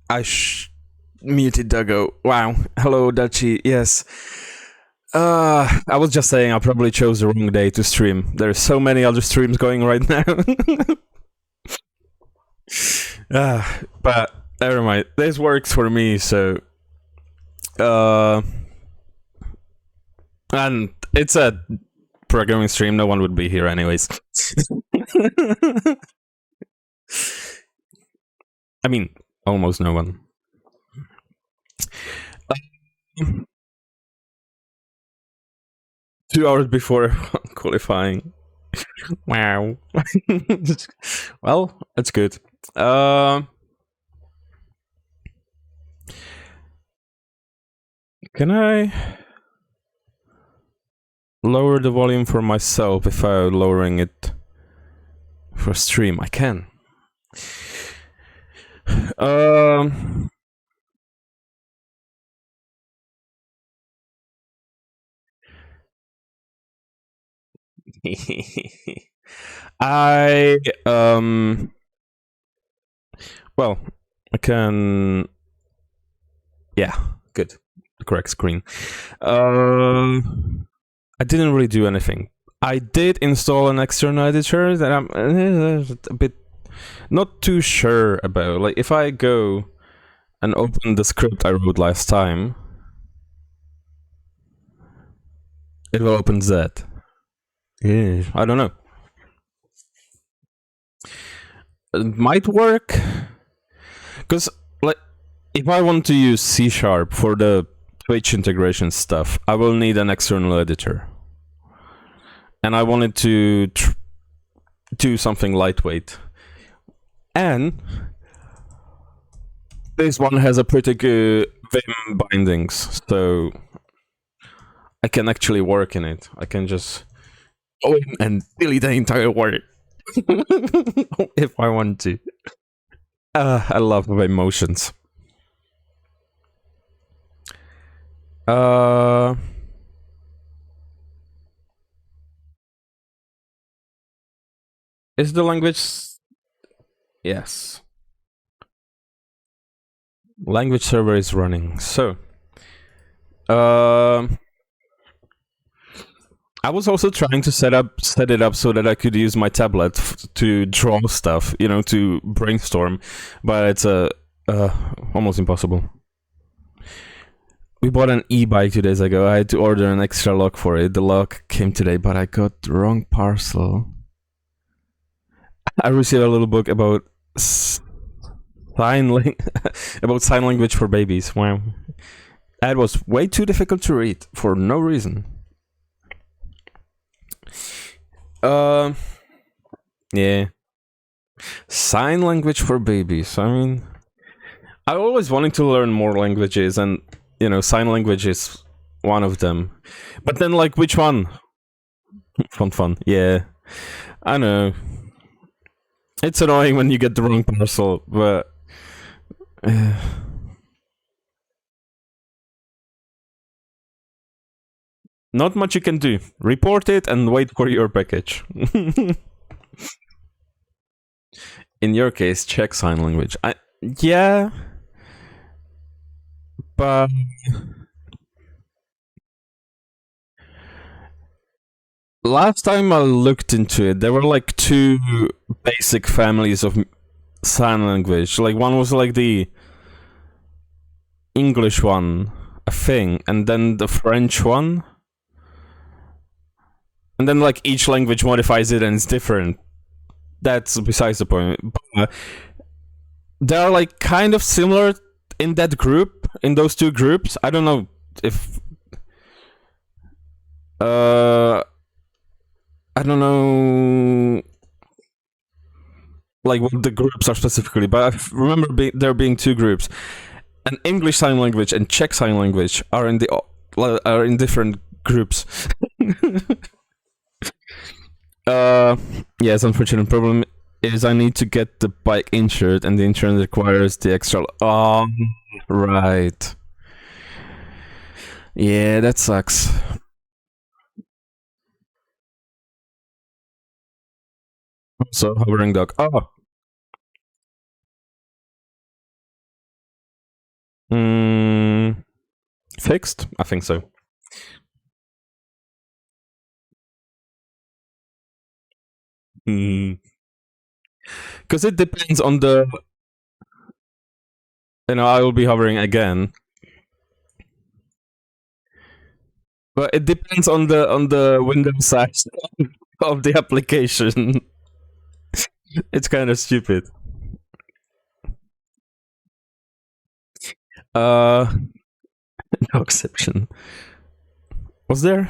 I muted Doggo. Wow. Hello, Dutchy. Yes. I was just saying I probably chose the wrong day to stream. There's so many other streams going right now. But never mind. This works for me, so and it's a programming stream. No one would be here anyways. I mean, almost no one. 2 hours before qualifying. Wow. Well, that's good. Can I lower the volume for myself if I'm lowering it for stream? I can. I well, I can. Yeah, good. The correct screen. I didn't really do anything. I did install an external editor that I'm a bit not too sure about. Like, if I go and open the script I wrote last time, it will open Z. Yeah, I don't know. It might work, because like if I want to use C# for the Twitch integration stuff, I will need an external editor, and I wanted to do something lightweight, and this one has a pretty good Vim bindings, so I can actually work in it. I can just go in and delete the entire word if I want to. I love Vim motions. Is the language? Yes. Language server is running. So, I was also trying to set it up so that I could use my tablet to draw stuff, to brainstorm, but it's almost impossible. We bought an e-bike 2 days ago. I had to order an extra lock for it. The lock came today, but I got the wrong parcel. I received a little book about about sign language for babies. Wow, that was way too difficult to read for no reason. Yeah, sign language for babies. I mean, I always wanted to learn more languages, and sign language is one of them. But then, like, which one? Fun. Yeah, I know. It's annoying when you get the wrong parcel, but not much you can do. Report it and wait for your package. In your case, check sign language. Yeah, but last time I looked into it, there were like two basic families of sign language. Like, one was like the English one, a thing, and then the French one. And then, like, each language modifies it and it's different. That's besides the point. But they are, like, kind of similar in that group, in those two groups. I don't know if... I don't know, like, what the groups are specifically, but I remember there being two groups. And English Sign Language and Czech Sign Language are in different groups. Yes, unfortunate problem is I need to get the bike insured, and the insurance requires the extra. Right. Yeah, that sucks. So hovering dog. Oh, fixed? I think so. Because it depends on the. I will be hovering again, but it depends on the window size of the application. It's kind of stupid. Uh, no exception. Was there?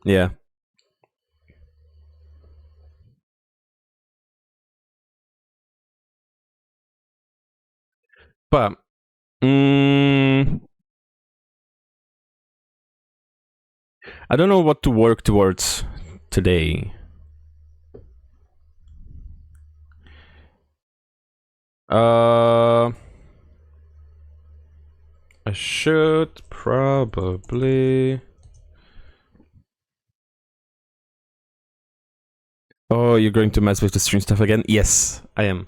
Yeah. But I don't know what to work towards today. Uh, I should probably. Oh, you're going to mess with the stream stuff again? Yes, I am.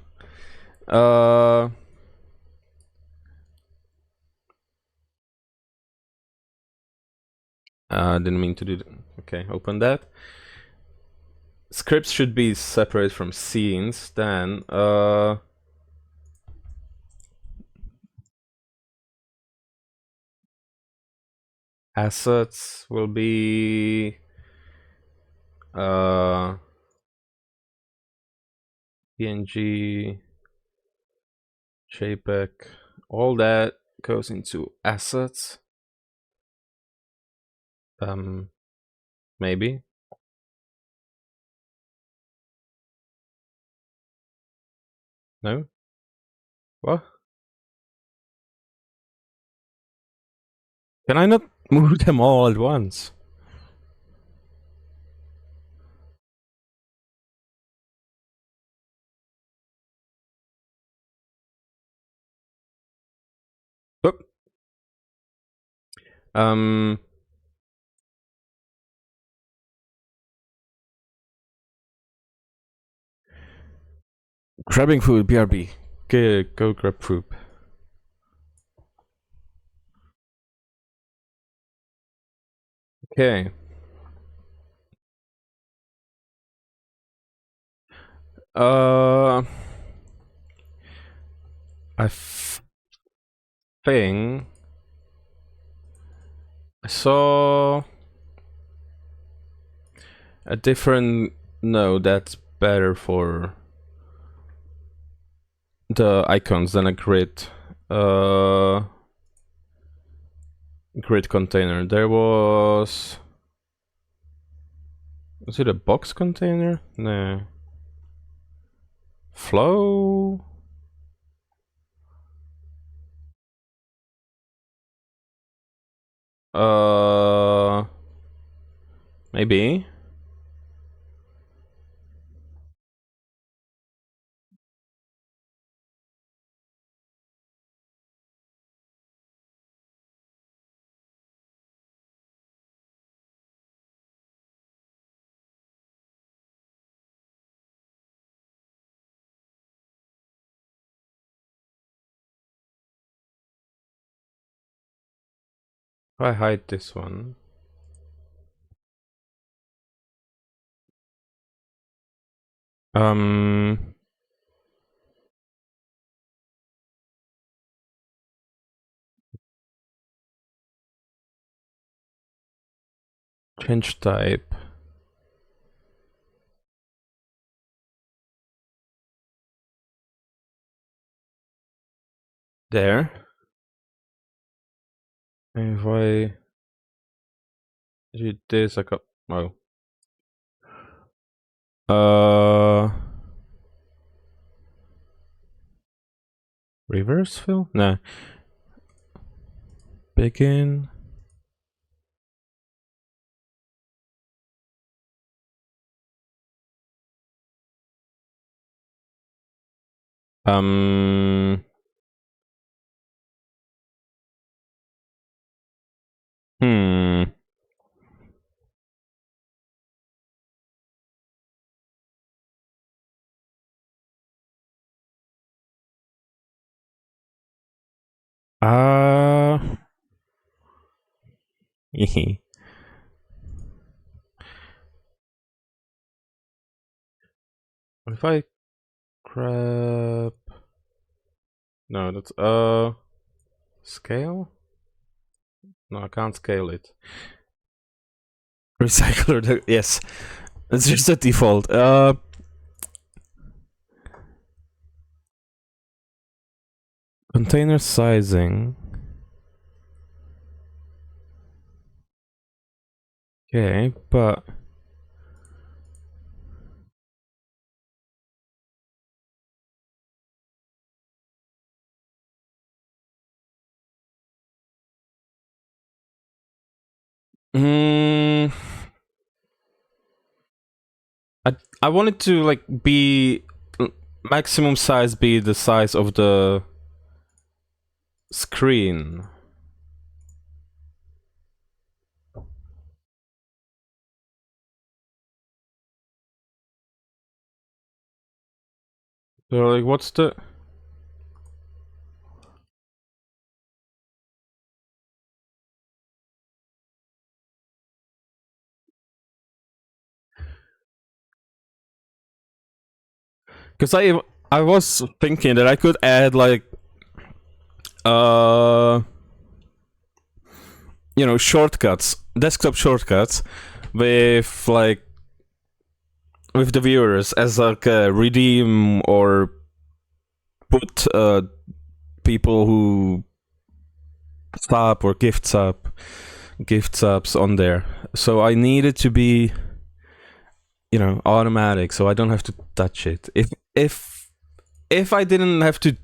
Didn't mean to do that. Okay, open that. Scripts should be separate from scenes. Then, assets will be PNG, JPEG, all that goes into assets. Maybe. No? What? Can I not move them all at once? Oop. Grabbing food, BRB. Go grab food. Okay. I think I saw a different node that's better for the icons than a grid. Grid container. There was it a box container? No. Flow? Maybe. If I hide this one. Change type. There. And if I do this, I got. Oh. Reverse fill? No. Begin. Hmm. Uh, what if I grab? No, that's scale. No, I can't scale it. Recycler. Yes, it's just a default. Container sizing. Okay, but mm, I I wanted to like be maximum size be the size of the screen. So like, what's the? Because I was thinking that I could add like uh shortcuts, desktop shortcuts with like with the viewers as like redeem or put people who sub or gift subs on there. So I need it to be automatic, so I don't have to touch it. If I didn't have to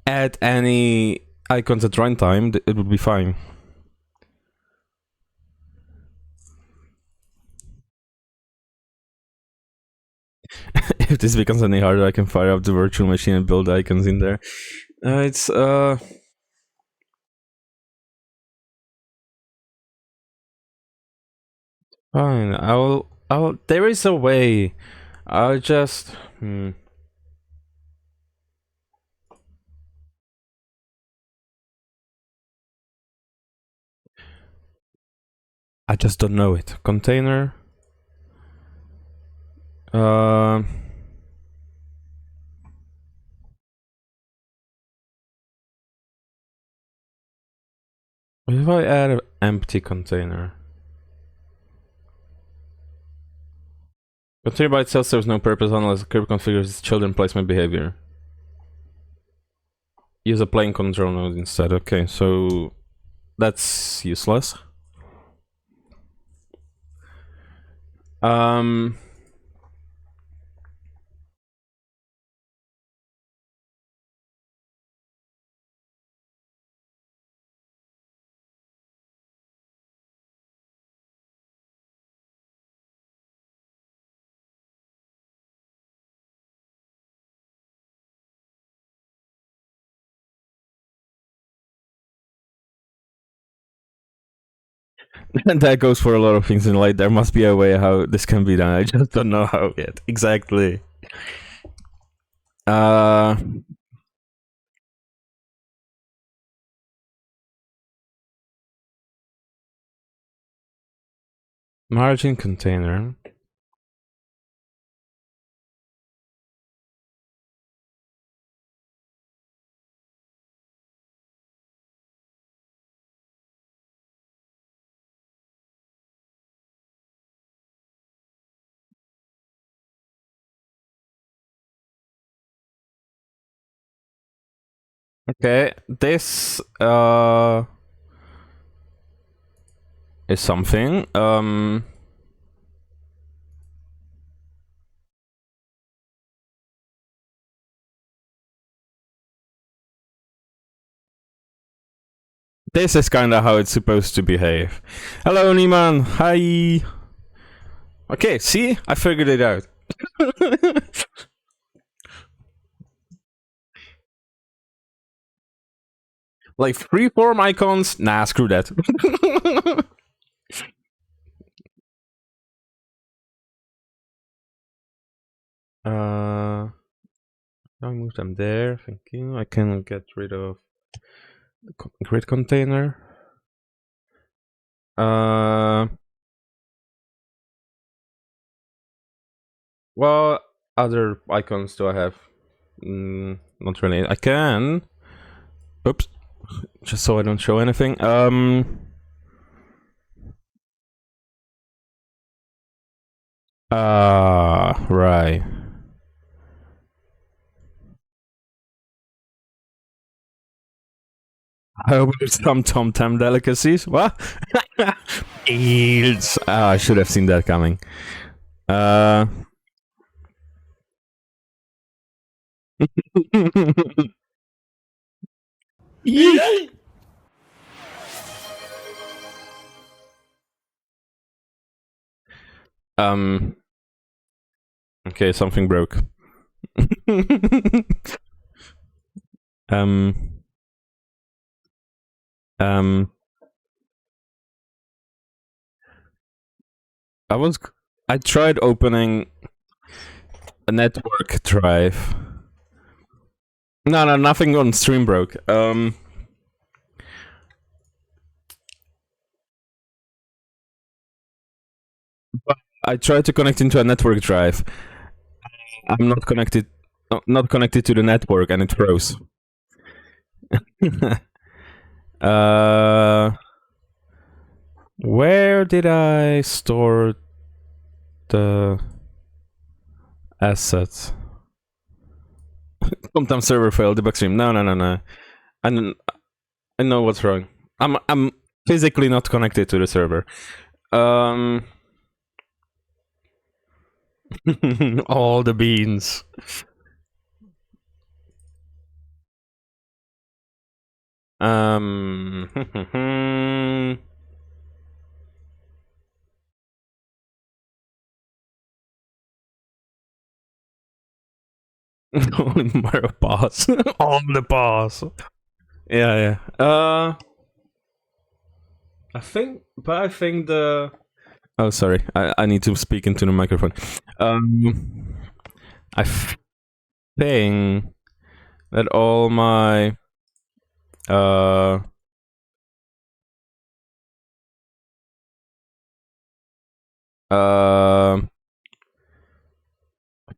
add any icons at runtime, it would be fine. If this becomes any harder, I can fire up the virtual machine and build icons in there. It's fine. I'll. There is a way. I'll just. I just don't know it. Container. Uh. What if I add an empty container? Container by itself serves no purpose unless the curve configures its children placement behavior. Use a plain control node instead. Okay, so that's useless. Um. And that goes for a lot of things in light. There must be a way how this can be done. I just don't know how yet. Exactly. Uh. Margin container. Okay, this is something. This is kind of how it's supposed to behave. Hello, Nieman. Hi. Okay, see, I figured it out. Like freeform icons? Nah, screw that. I move them there. Thank you. I can get rid of Grid container. What other icons do I have? Not really. I can. Oops. Just so I don't show anything. Right. How about some Tom Tam delicacies? What? Eels. I should have seen that coming. Uh. um. Okay, something broke. um. Um. I tried opening a network drive. No, nothing on stream broke. I tried to connect into a network drive. I'm not connected. Not connected to the network, and it froze. Where did I store the assets? Sometimes server failed. Debug stream. No. I know what's wrong. I'm physically not connected to the server. All the beans. Only Mario boss. On the boss. Yeah. I think the. Oh, sorry. I need to speak into the microphone. I think that all my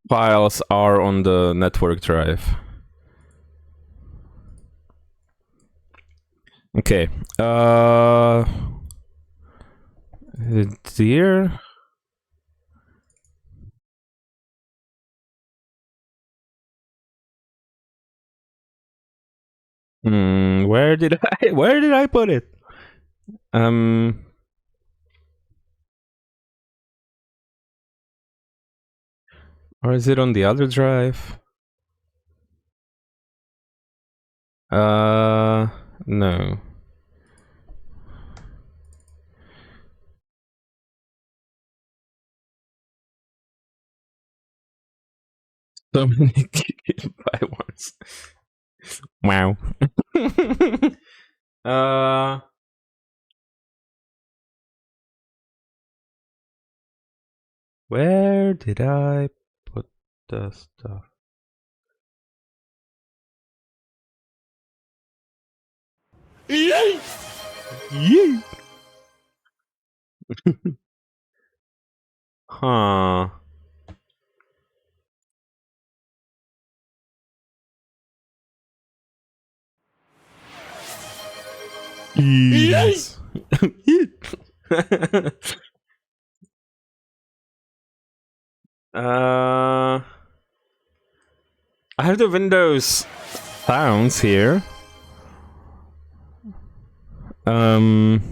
files are on the network drive. Okay. Here. Where did I put it? Or is it on the other drive? No. So many by once. Wow. Where did I put the stuff? Yay! Huh. Yes. I have the Windows sounds here. Um.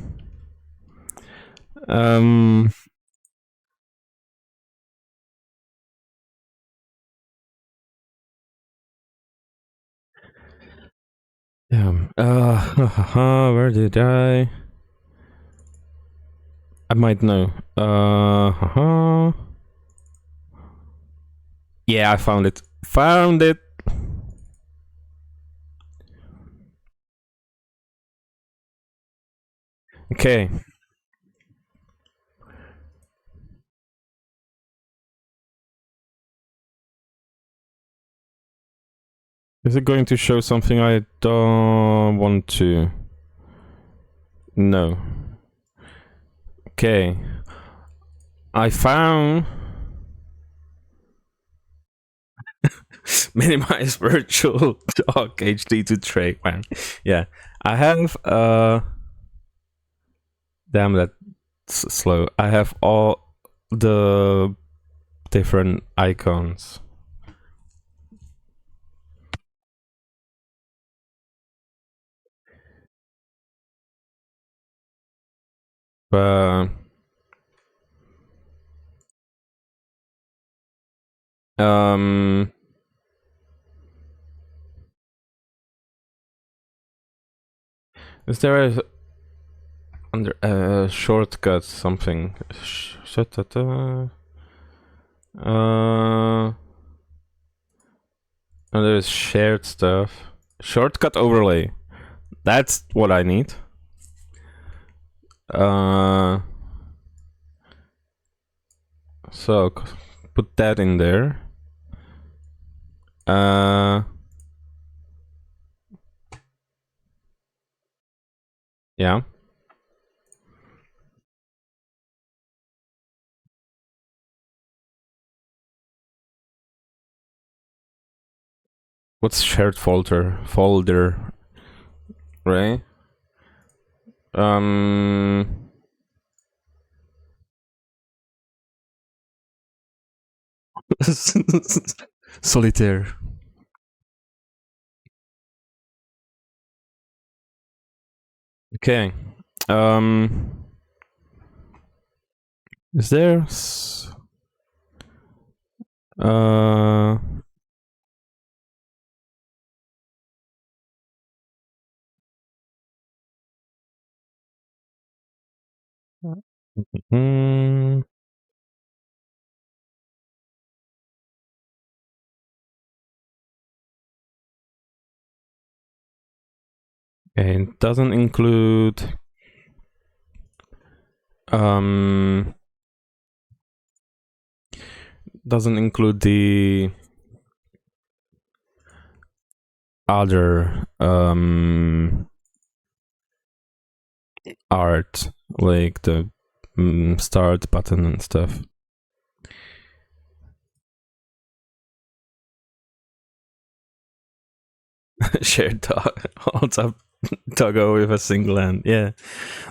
Yeah. Where did I? I might know. Yeah, I found it. Found it. Okay. Is it going to show something I don't want to? No. Okay. I found minimize virtual talk HD to tray. Man, yeah, I have damn, that's slow. I have all the different icons. But um is there a under shortcut something? And there's shared stuff. Shortcut overlay. That's what I need. So put that in there. Yeah. What's shared folder? Right? Solitaire. Okay. Is there mm, okay, it doesn't include the other art, like the start button and stuff. Shared dog. What's up, Doggo with a single hand? Yeah,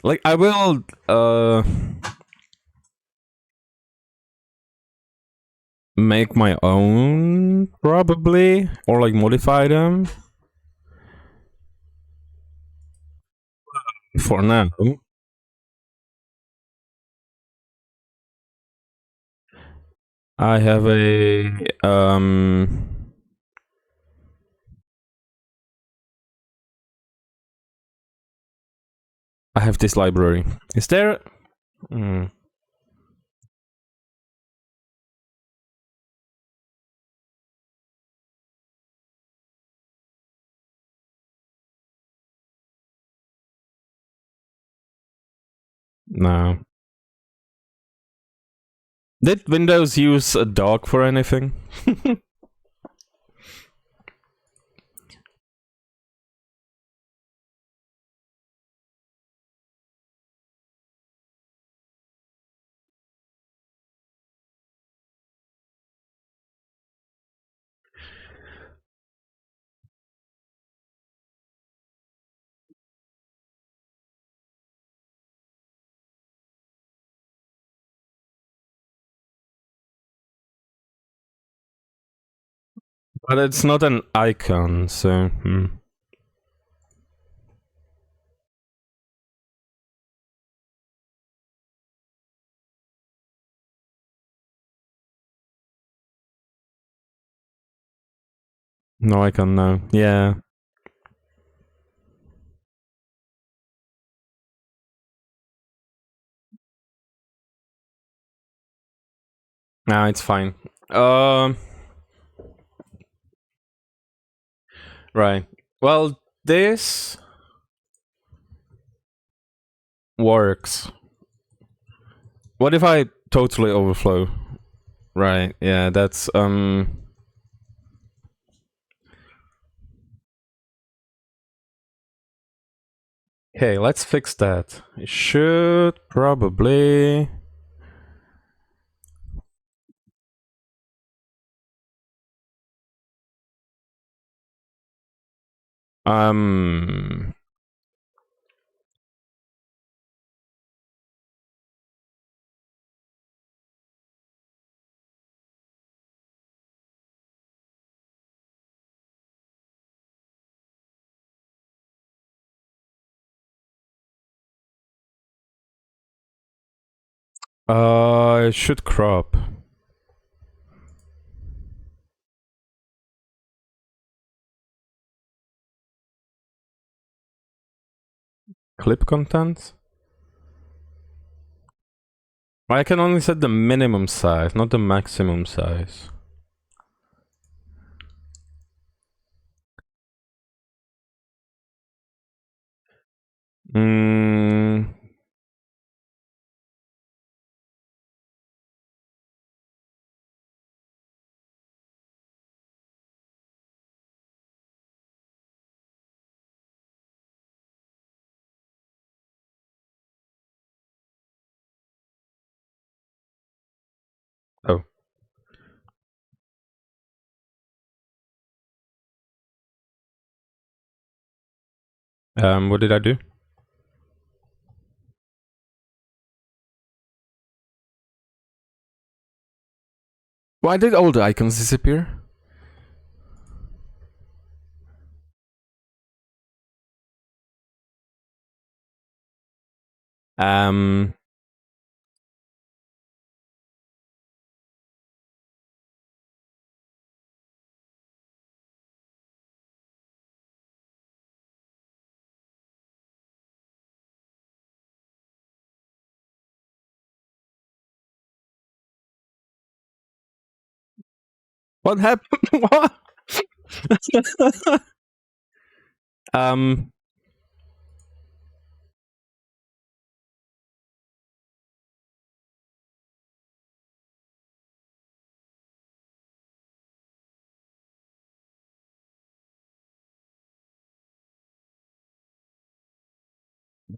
like I will make my own probably, or like modify them. For now, I have a I have this library. Is there? No. Did Windows use a dog for anything? But it's not an icon, so. No icon, no. Yeah. No, it's fine. Right. Well, this works. What if I totally overflow? Right. Yeah, that's Okay, let's fix that. It should probably. Um. It should crop. Clip content? I can only set the minimum size, not the maximum size. Mm. Oh. What did I do? Why did all the icons disappear? Um. What happened? What? um.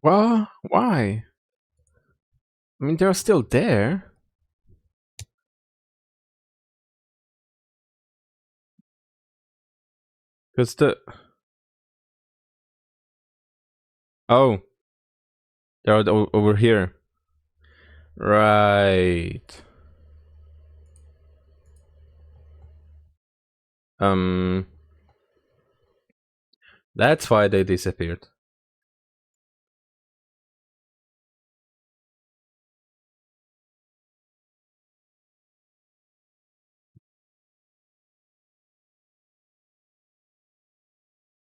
What? Why? I mean, they're still there. Because the. Oh, they're over here. Right. Um. That's why they disappeared.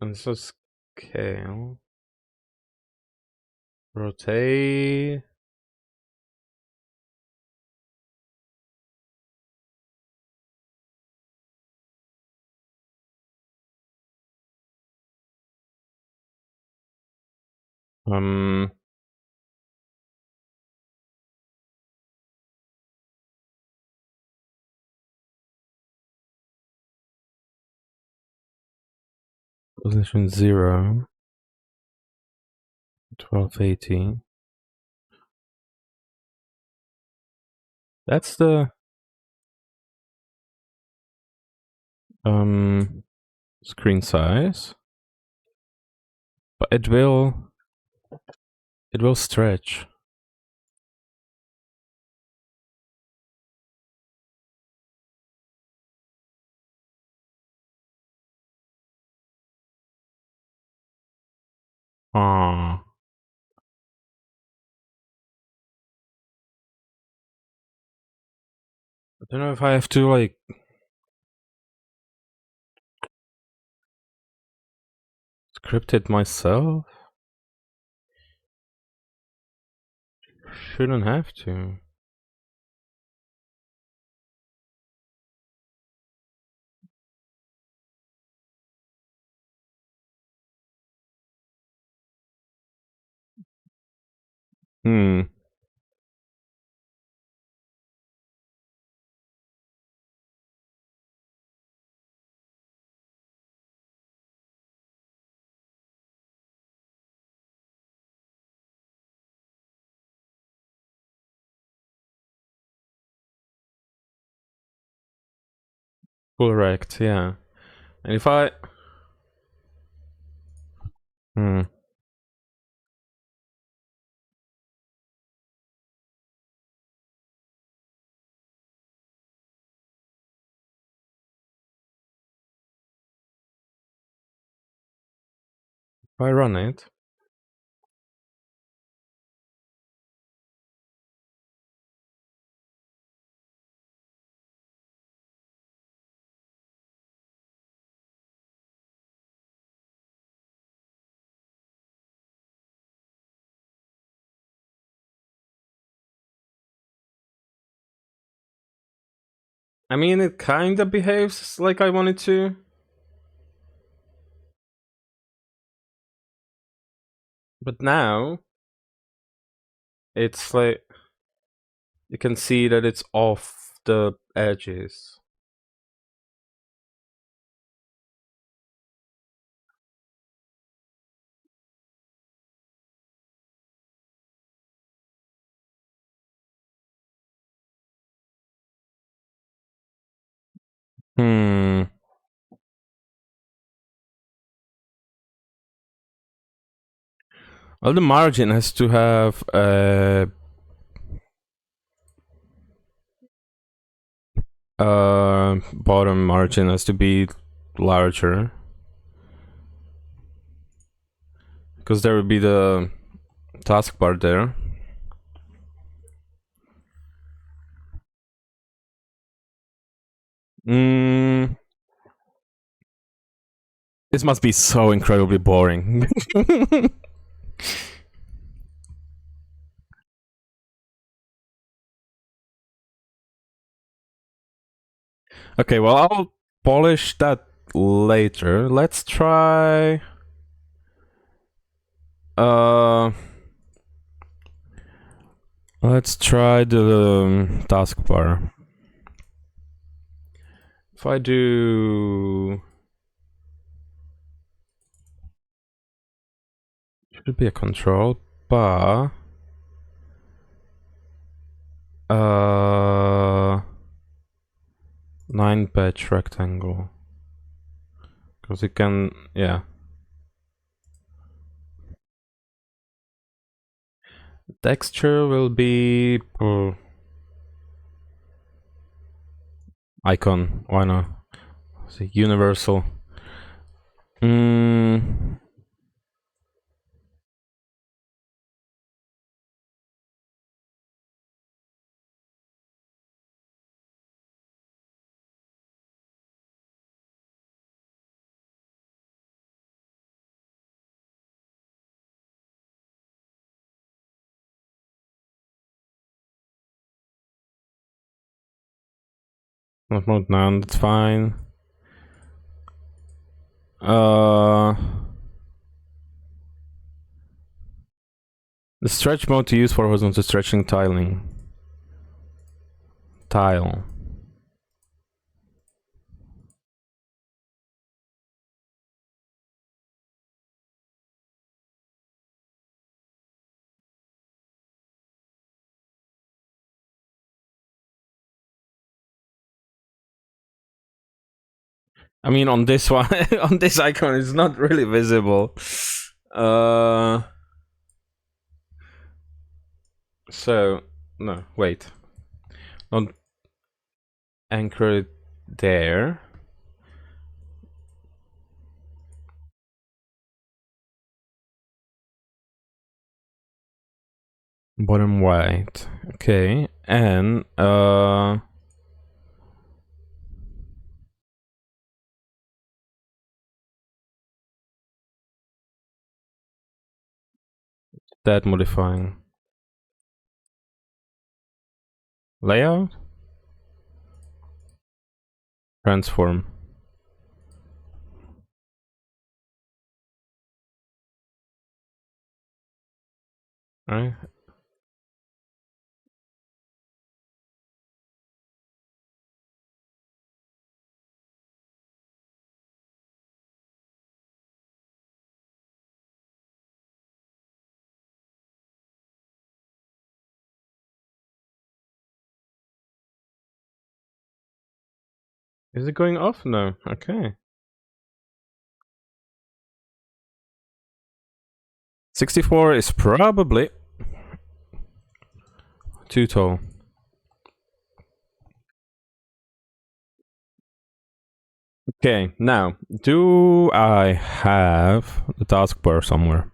And so scale. Rotate. Um. Position 0. 1280. That's the screen size. But it will stretch. Ah. I don't know if I have to like script it myself. Shouldn't have to. Hmm. Correct, yeah. And if I... Hmm. If I run it... I mean, it kinda behaves like I want it to. But now, it's like... You can see that it's off the edges. Hmm. Well, the margin has to have bottom margin has to be larger, because there would be the taskbar there. Mm, this must be so incredibly boring. Okay, well, I'll polish that later. Let's try... Uh, let's try the taskbar. If I do... Should be a control, but... 9-patch rectangle. Because it can... yeah. Texture will be... icon, why not? See, universal. Mm. Not mode none, that's fine. The stretch mode to use for horizontal stretching tiling. Tile. I mean, on this one, on this icon, it's not really visible. So, no, wait. Don't anchor it there. Bottom right. Okay, and that modifying. Layout? Transform. Right? Is it going off? No. Okay. 64 is probably too tall. Okay, now, do I have the taskbar somewhere?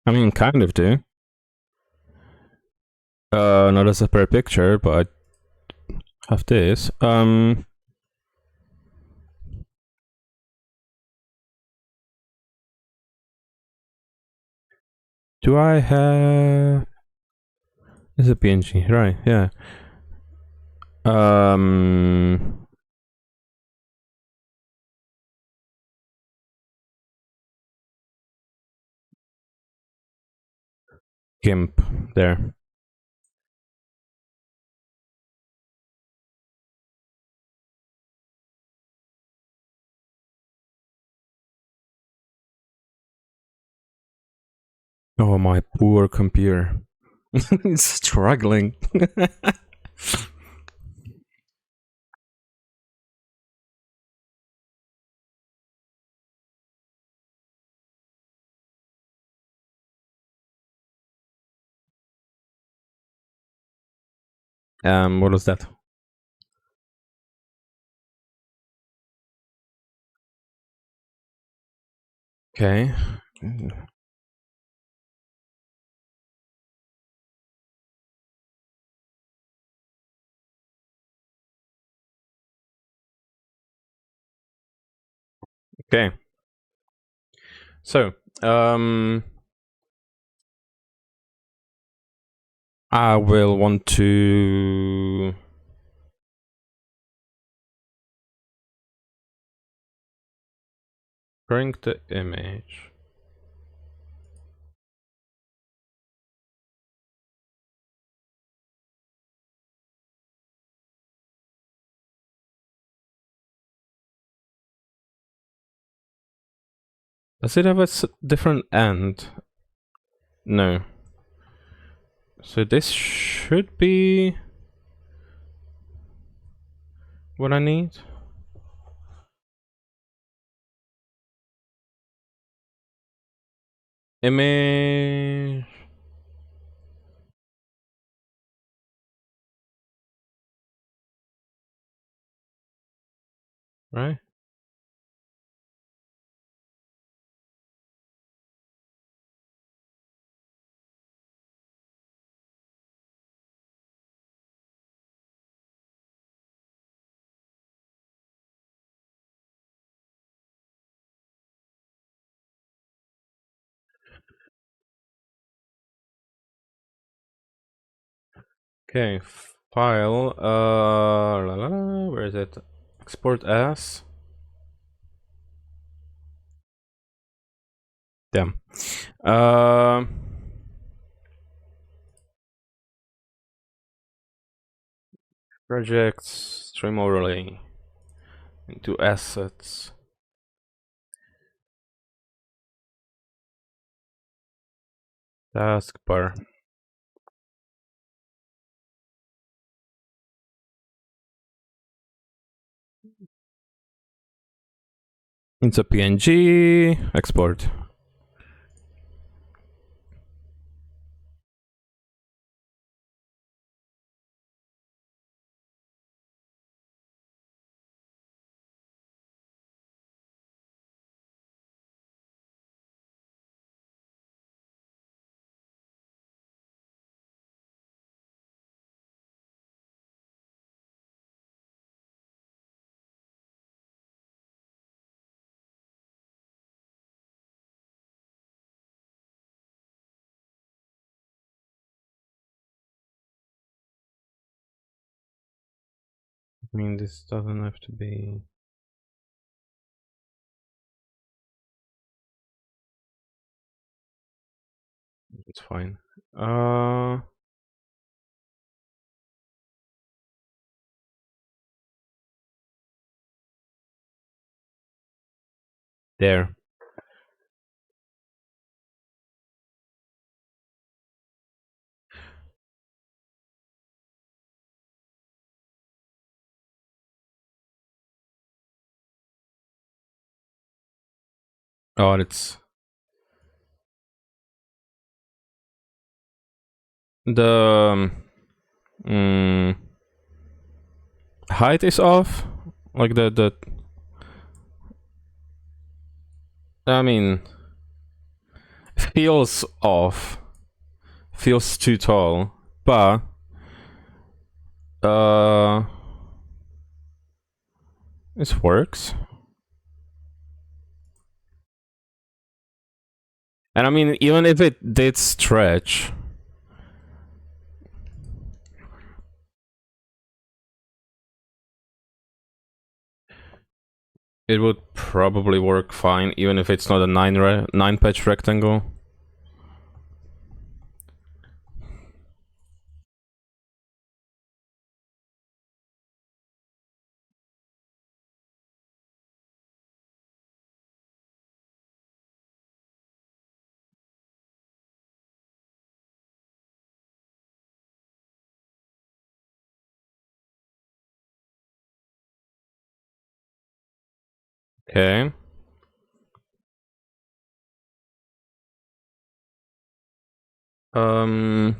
I mean, kind of do. Not a separate picture, but I have this. Do I have... It's a PNG, right, yeah. GIMP, there. Oh, my poor computer. It's struggling. What was that? Okay. Okay. So, I will want to bring the image. Does it have a different end? No. So this should be what I need. Image. Right? Okay, file. Where is it? Export as. Damn. Projects. Stream overlay into assets. Taskbar. Into PNG. Export. I mean, this doesn't have to be. It's fine. There. Oh, it's the mm, height is off. Like the I mean, feels off. Feels too tall, but uh, this works. And I mean, even if it did stretch, it would probably work fine, even if it's not a nine patch rectangle. Okay. Um,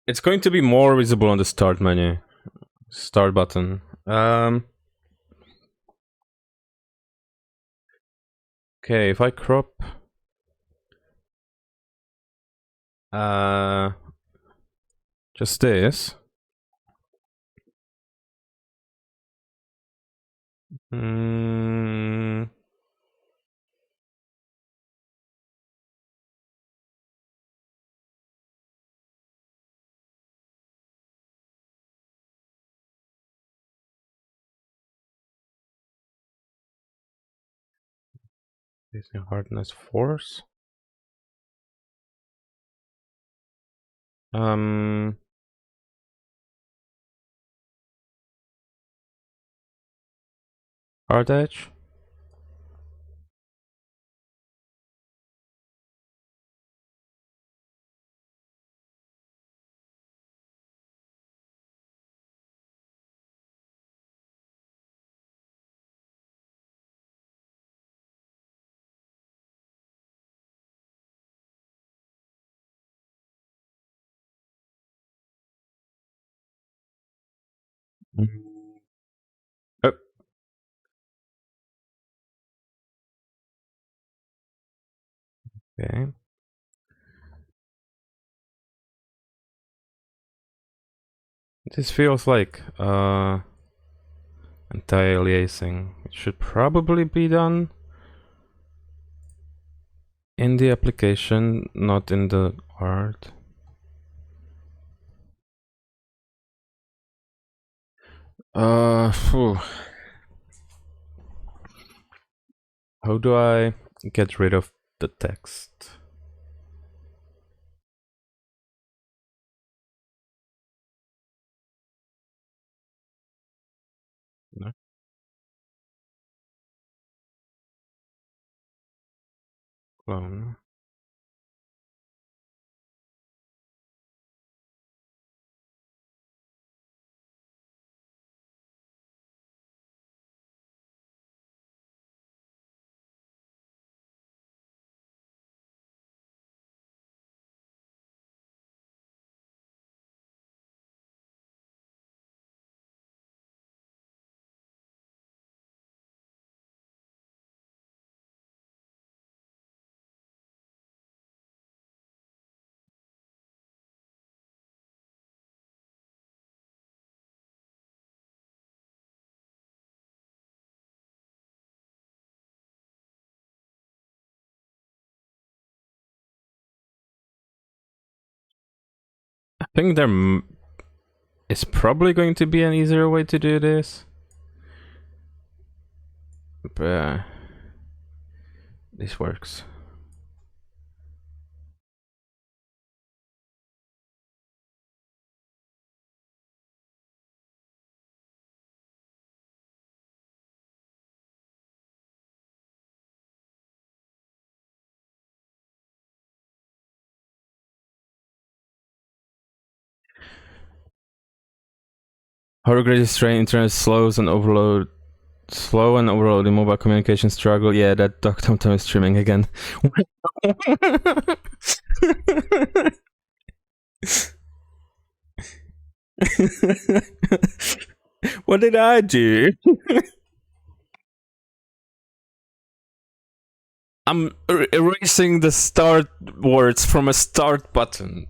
it's going to be more visible on the start menu, start button. Okay, if I crop, uh, just this. Mm, Using hardness force. Um, Hard edge. Mm. Oh, okay. This feels like anti-aliasing. It should probably be done in the application, not in the art. Phew. How do I get rid of the text? No? Clone. I think there is probably going to be an easier way to do this. But this works. How regret strain internet slow and overloading mobile communication struggle. Yeah, that Dog Tom is streaming again. What did I do? I'm erasing the start words from a start button.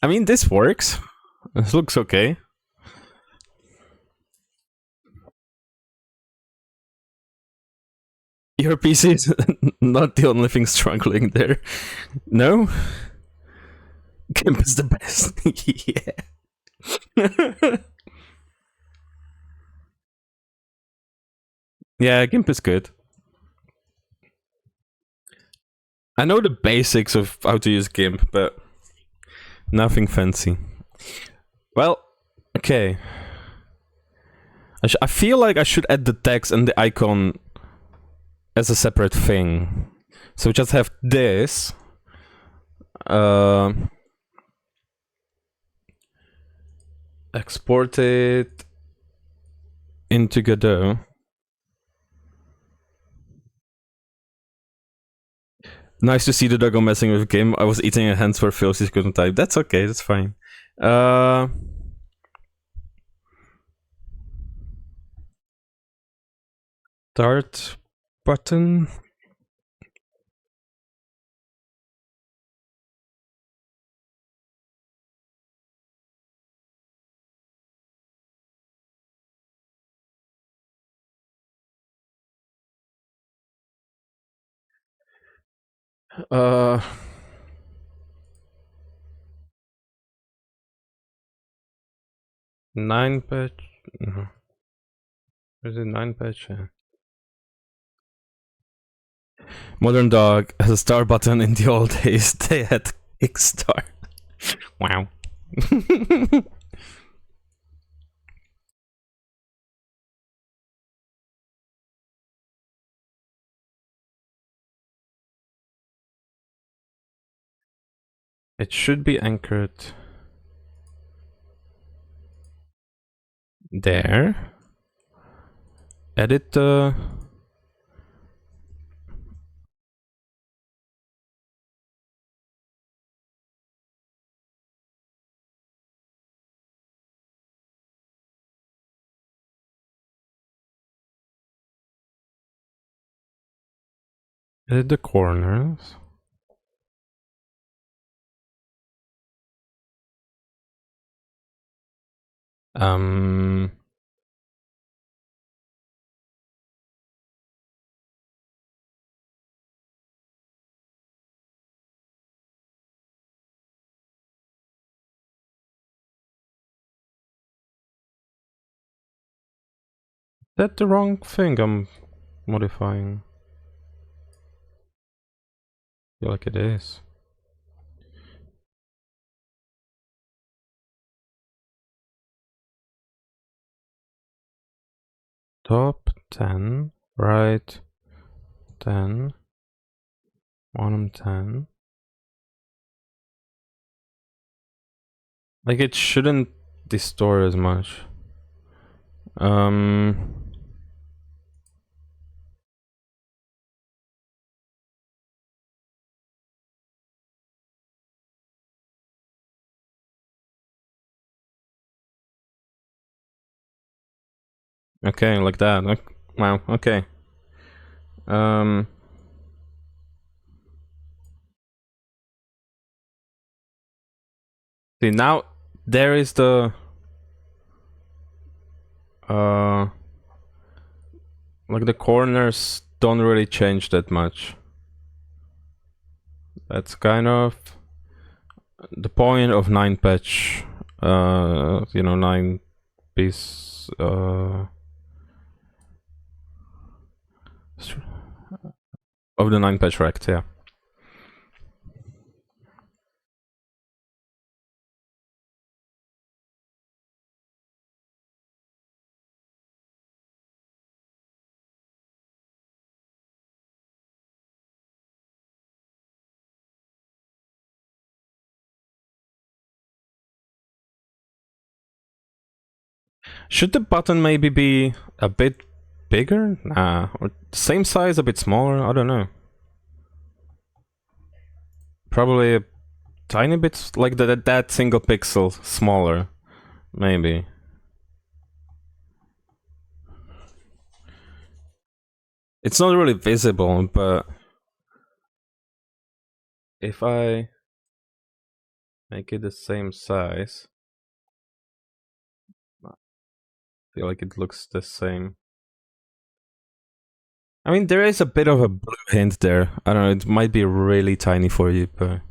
I mean, this works. This looks okay. Your PC is not the only thing struggling there. No? GIMP is the best. Yeah. Yeah, GIMP is good. I know the basics of how to use GIMP, but nothing fancy. Well, okay. I feel like I should add the text and the icon as a separate thing. So just have this. Export it into Godot. Nice to see the Doggo messing with game. I was eating a hands where Phil's couldn't type. That's okay, that's fine. Start button. Uh, 9-patch. Is it 9-patch? Yeah. Modern Dog has a star button. In the old days, they had kickstar. Wow. It should be anchored there. Edit the... Edit the corners. That the wrong thing I'm modifying? I feel like it is. Top 10, right 10, bottom 10. Like it shouldn't distort as much. Okay, like that. Wow, okay. See, now there is the like the corners don't really change that much. That's kind of the point of 9-patch, you know, 9-piece of the 9-patch rect, yeah. Should the button maybe be a bit bigger? Nah, or same size, a bit smaller? I don't know. Probably a tiny bit, like that single pixel smaller, maybe. It's not really visible, but if I make it the same size, I feel like it looks the same. I mean, there is a bit of a blue hint there. I don't know, it might be really tiny for you, but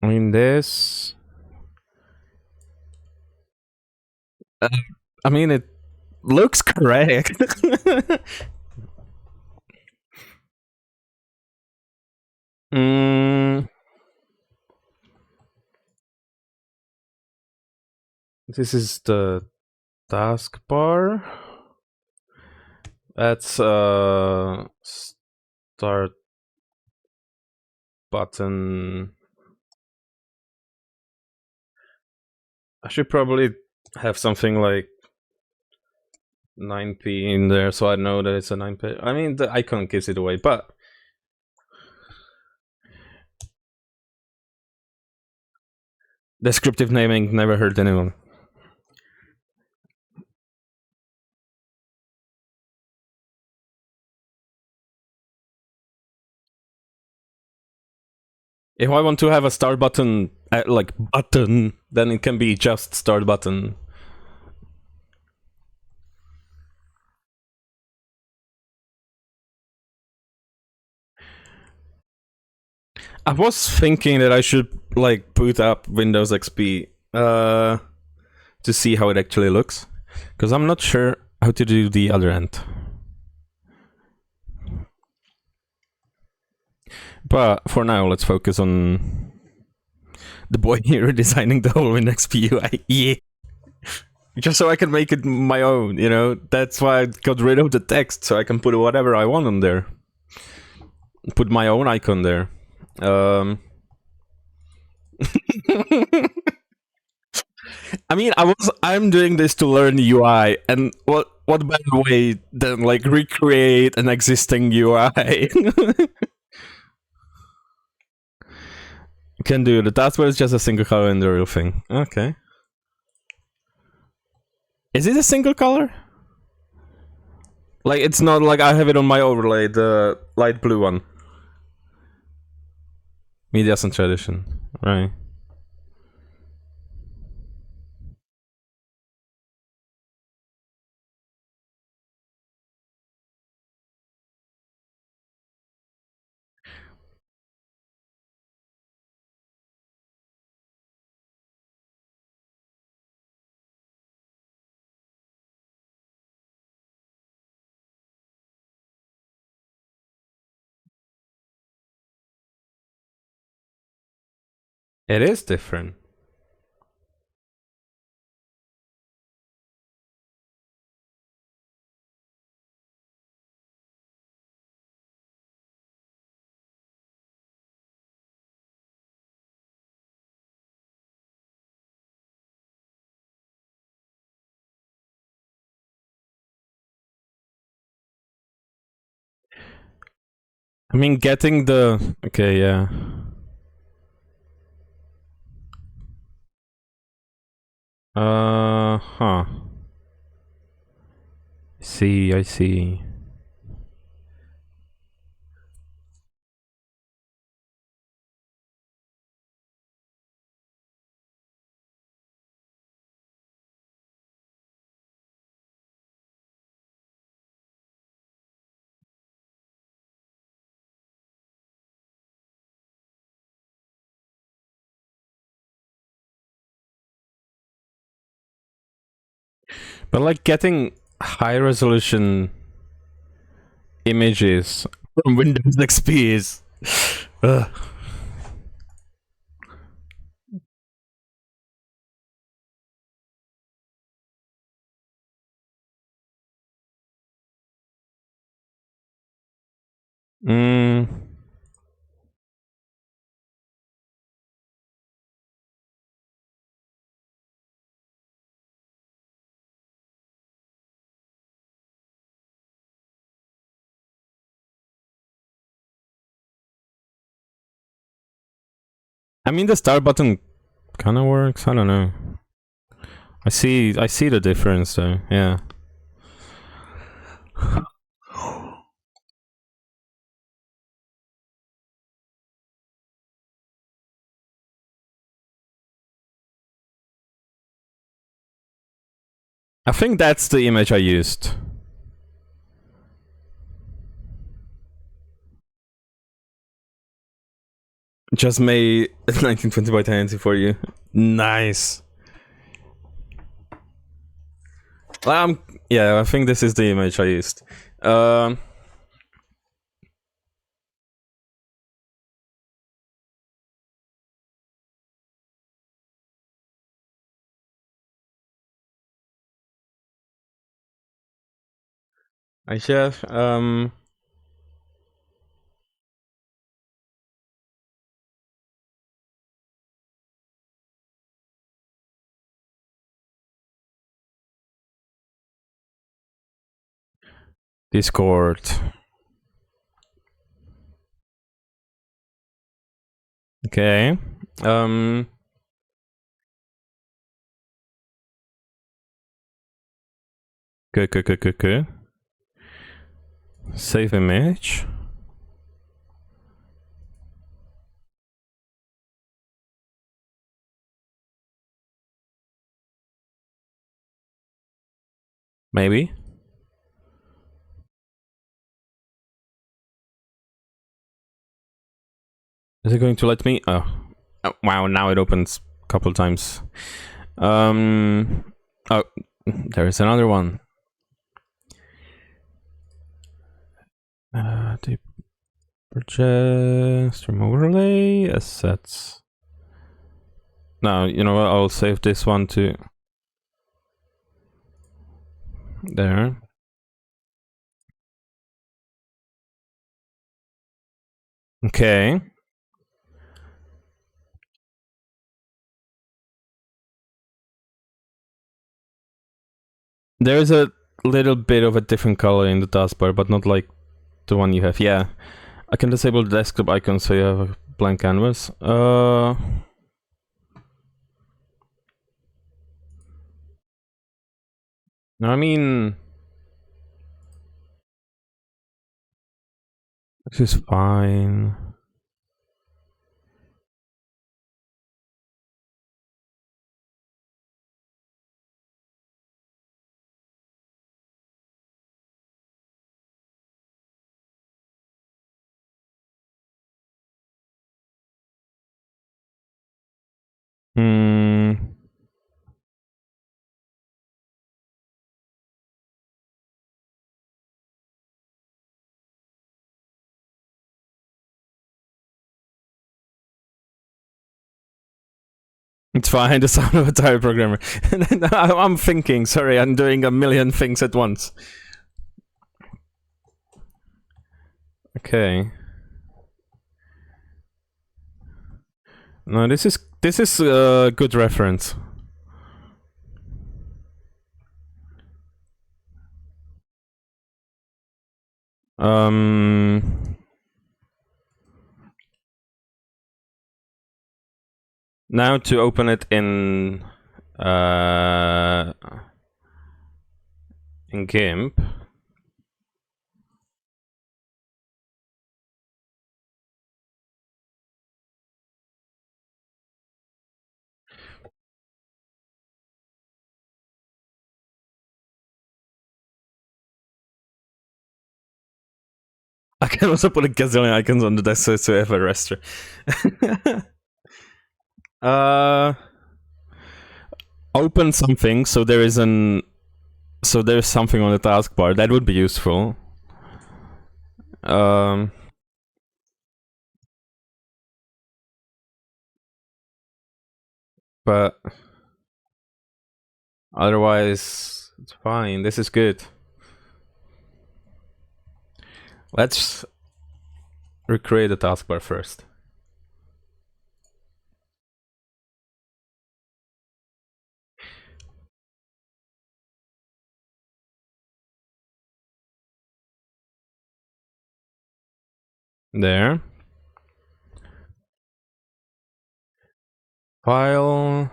I mean, this. Uh, I mean, it looks correct. mm, this is the taskbar. That's start button. I should probably have something like 9p in there so I know that it's a 9p. I mean, the icon gives it away, but descriptive naming never hurt anyone. If I want to have a start button, like button, then it can be just start button. I was thinking that I should like boot up Windows XP to see how it actually looks, because I'm not sure how to do the other end. But for now, let's focus on the boy here designing the whole Windows XP UI. Yeah. Just so I can make it my own, you know? That's why I got rid of the text, so I can put whatever I want on there. Put my own icon there. I mean, I'm doing this to learn UI, and what better way than like recreate an existing UI? Can do that. That's where it's just a single color in the real thing. Okay. Is it a single color? Like, it's not like I have it on my overlay, the light blue one. Medias and tradition. Right. It is different. I mean, getting the... Okay, yeah. Huh. See, I see. But like getting high resolution images from Windows XP is... Mm. I mean, the start button kind of works. I don't know. I see the difference though. Yeah. I think that's the image I used. Just made 1920 by 1080 for you. Nice. Yeah, I think this is the image I used. I have Discord. Okay. Good. Save image. Maybe. Is it going to let me? Oh wow! Now it opens a couple times. Oh, there is another one. Deep purchase, stream overlay, assets. No, you know what? I'll save this one too. There. Okay. There's a little bit of a different color in the taskbar, but not like the one you have. Yeah. I can disable the desktop icon so you have a blank canvas. I mean, this is fine. Hmm. It's fine, the sound of a tired programmer. I'm thinking, sorry, I'm doing a million things at once. Okay. No, this is a good reference. Now to open it in GIMP. I can also put a gazillion icons on the desk so I have a raster. Open something so there's something on the taskbar that would be useful. But otherwise it's fine. This is good. Let's recreate the taskbar first. There. File.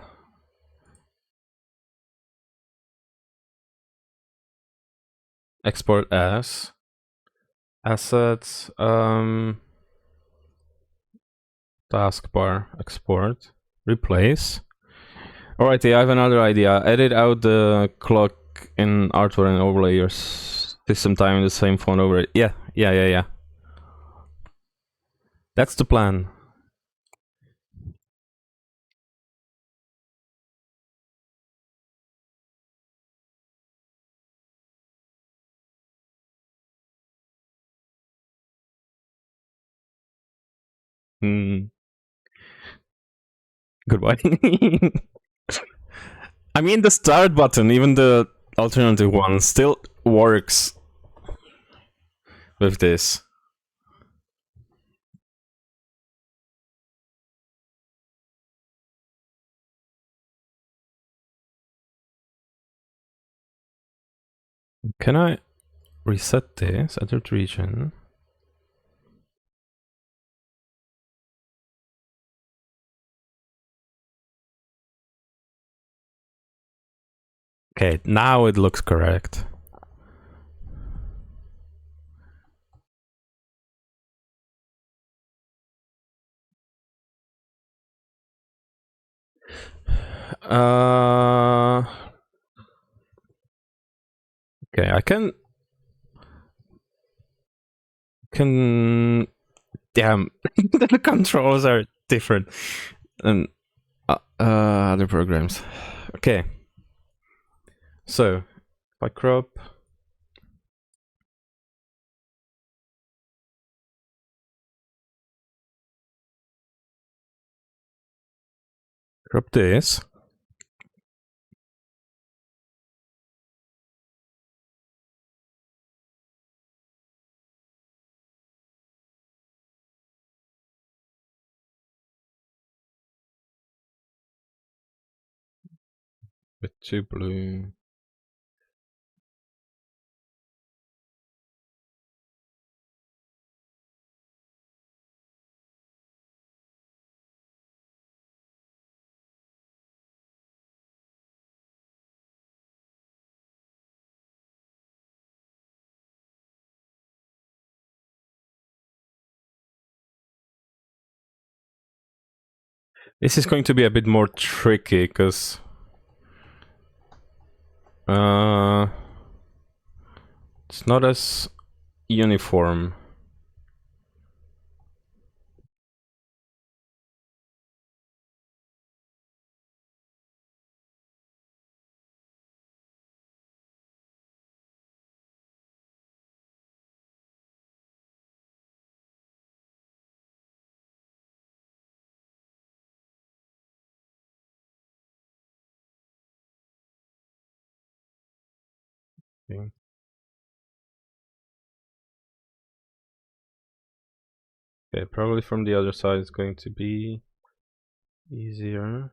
Export as. Assets. Taskbar. Export. Replace. Alrighty, I have another idea. Edit out the clock in Artwork and overlay your system time in the same font over it. Yeah. That's the plan. Goodbye. I mean, the start button, even the alternative one, still works with this. Can I reset this? Edit region. Okay, now it looks correct. Okay, I can. Damn, the controls are different. And other programs. Okay. So, if I crop this. With two blue. This is going to be a bit more tricky because it's not as uniform. Okay. Okay, probably from the other side it's going to be easier.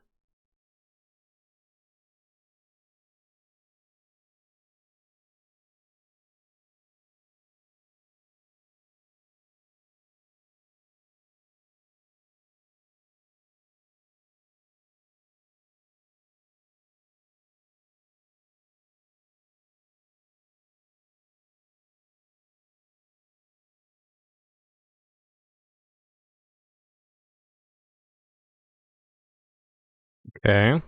Okay.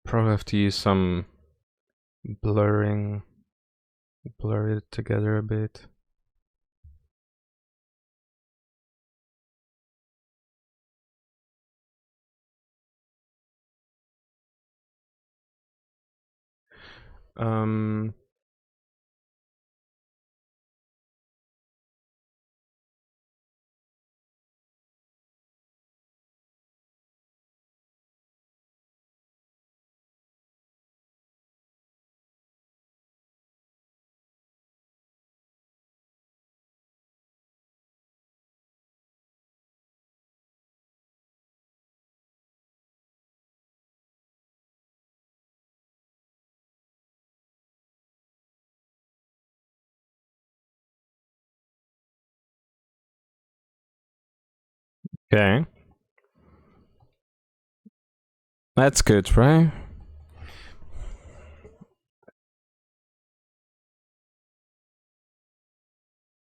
Probably have to use some blurring, blur it together a bit. Um, Okay. That's good, right?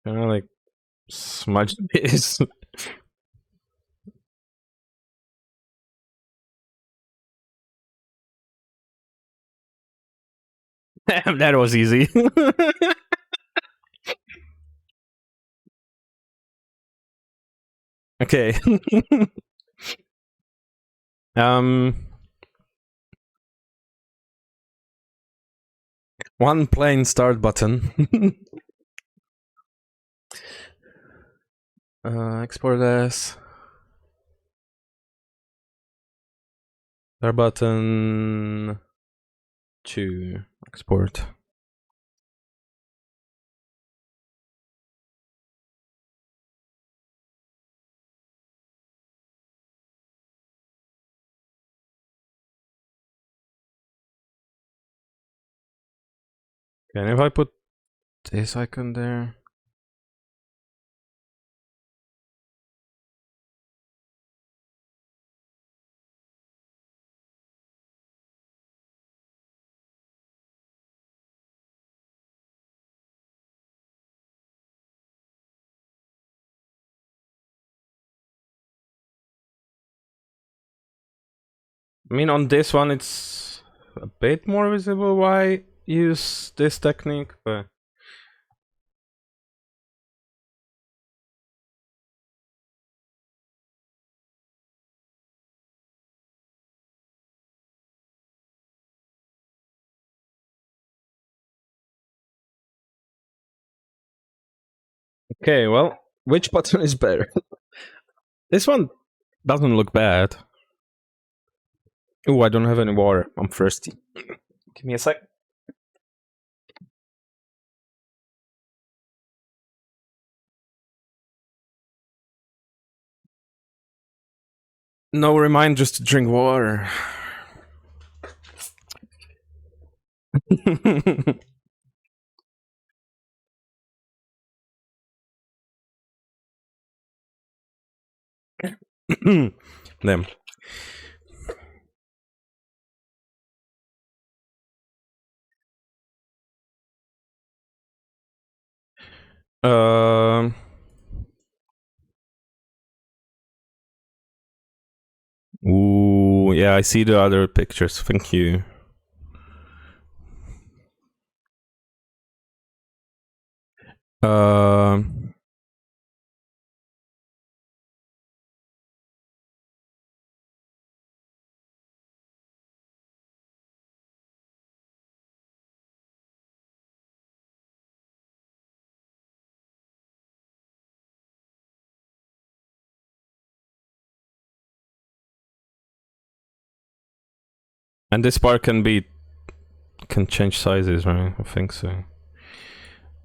Kind of like smudge this. Damn, that was easy. Okay. um, one plain start button. Export as start button to export. And if I put this icon there. I mean, on this one, it's a bit more visible why I use this technique, but okay, well, which button is better? This one doesn't look bad. Oh, I don't have any water. I'm thirsty. Give me a sec. No reminders to drink water. Damn. Um. Ooh, yeah, I see the other pictures. Thank you. Um. And this bar can change sizes, right? I think so.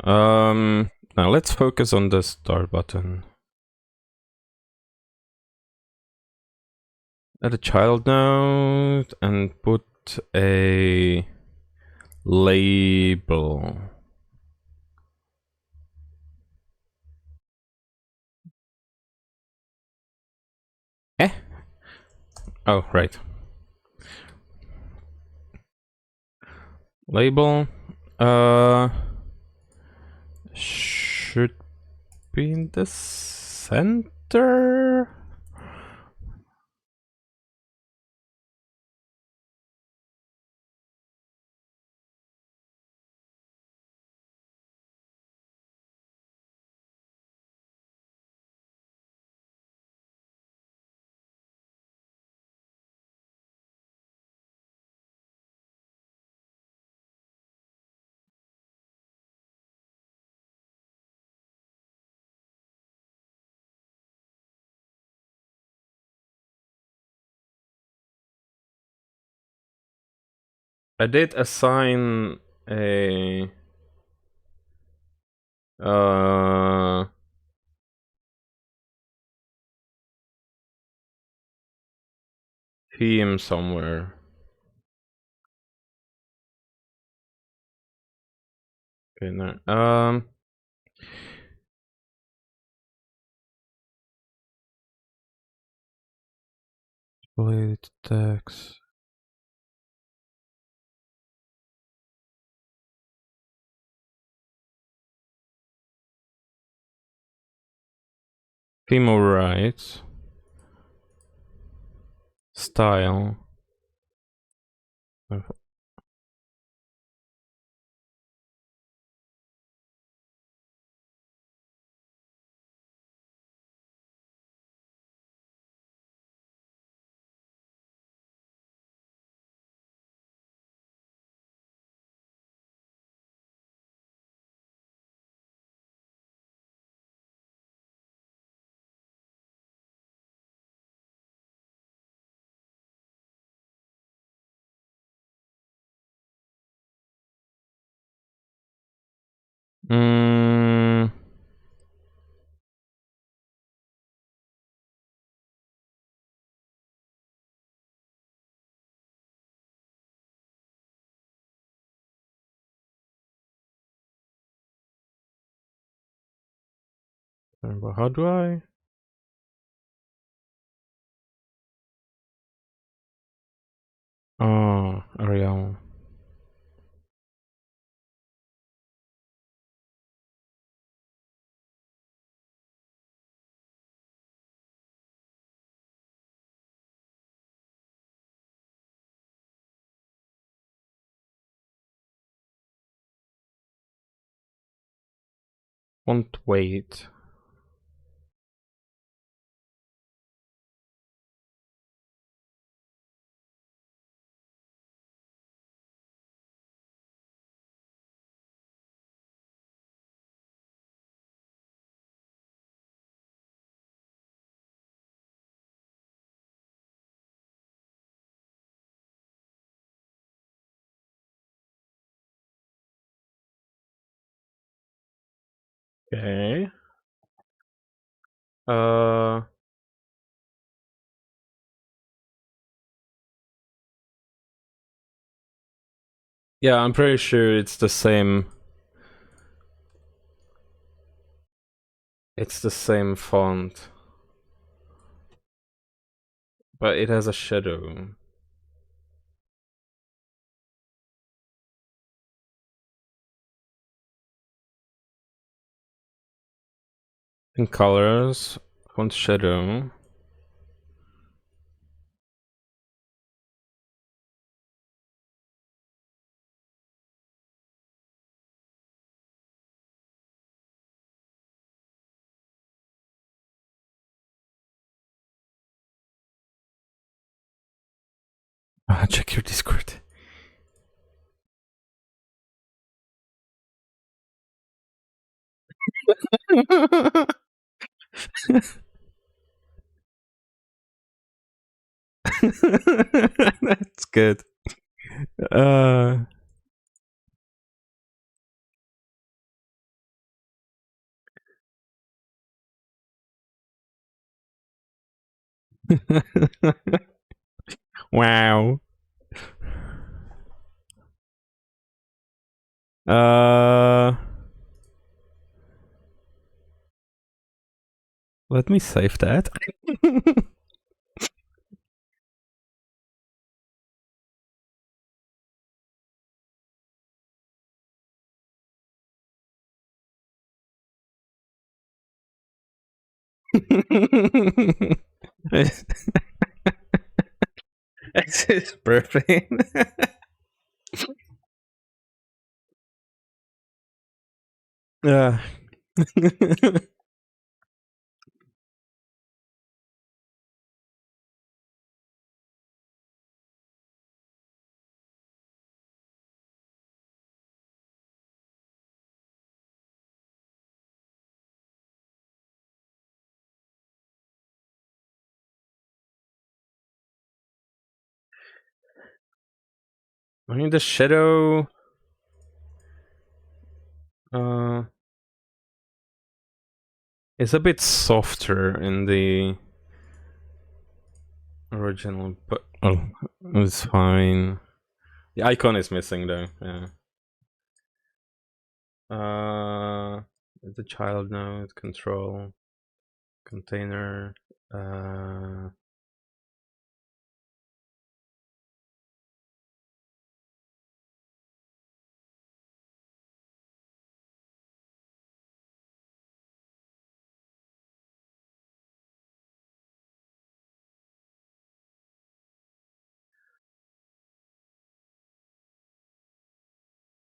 Now let's focus on the start button. Add a child node and put a label. Eh? Oh, right. Label. Should be in the center. I did assign a theme somewhere. Okay, no. Blade text. Theme overrides. Style. Mm, but how do I? Oh, Ariel. Won't wait. Okay. Uh. Yeah, I'm pretty sure it's the same. It's the same font, but it has a shadow. In colors, font shadow. Check your Discord. That's good. Uh. Wow. Uh. Let me save that. This is perfect. Yeah. I mean, the shadow. Uh, is a bit softer in the original, but oh, it's fine. The icon is missing though. Yeah. The child node control container.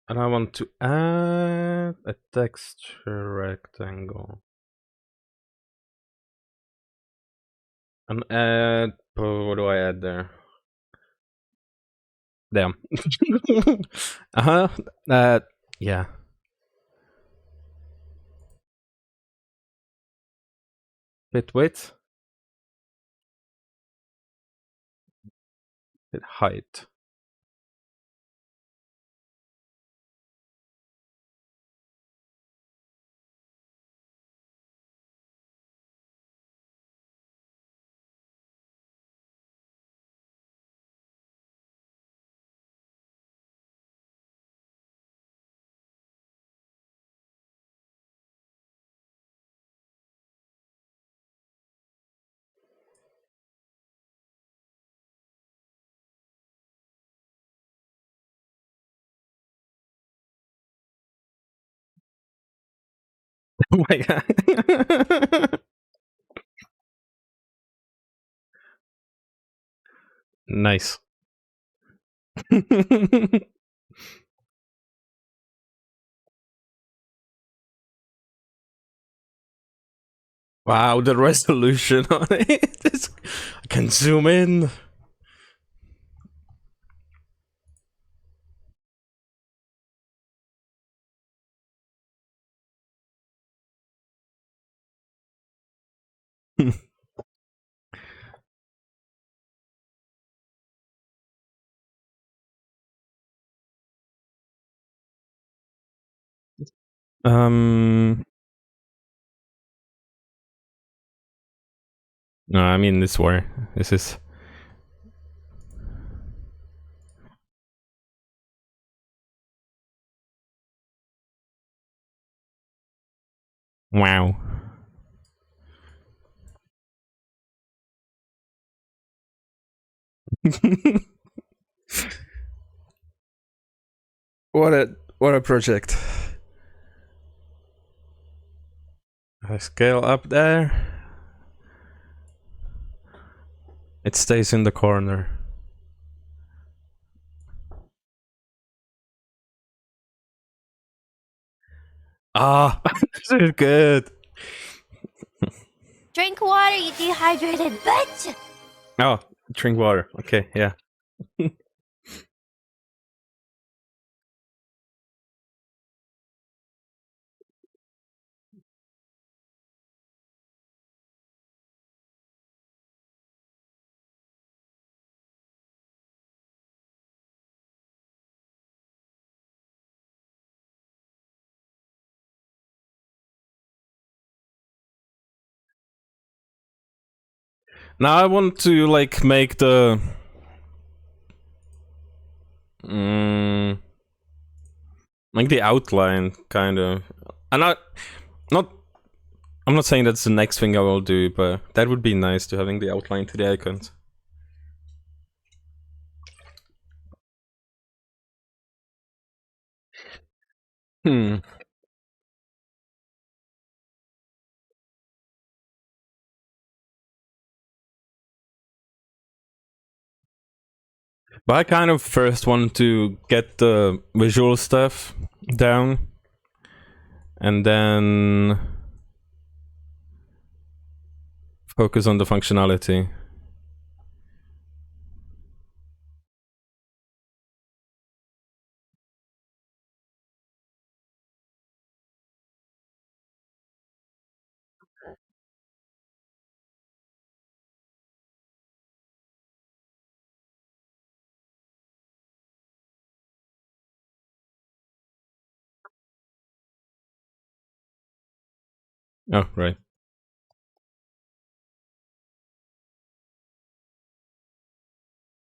And I want to add a texture rectangle. And add. Oh, what do I add there? Damn. uh-huh. Yeah. Bit width. Bit height. Oh my god. Nice. Wow, the resolution on it. I can zoom in. um no, I mean this war. This is wow. What a project. I scale up there. It stays in the corner. Ah, so good. Drink water, you dehydrated bitch! Oh, drink water. Okay, yeah. Now I want to like make the mm, like the outline kind of. And not I'm not saying that's the next thing I will do, but that would be nice to having the outline to the icons. Hmm. But I kind of first want to get the visual stuff down, and then focus on the functionality. Oh, right.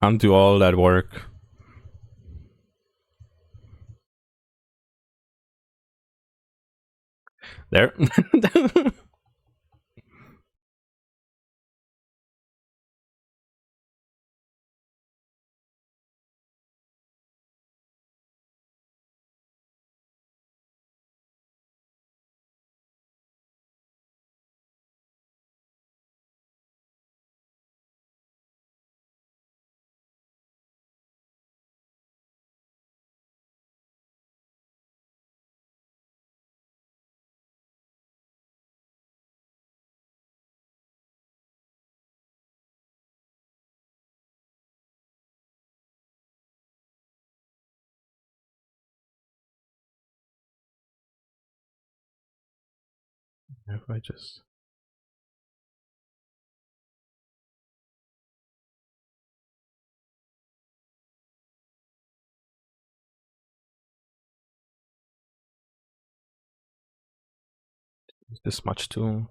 Can't do all that work. There. If I just... Is this much too?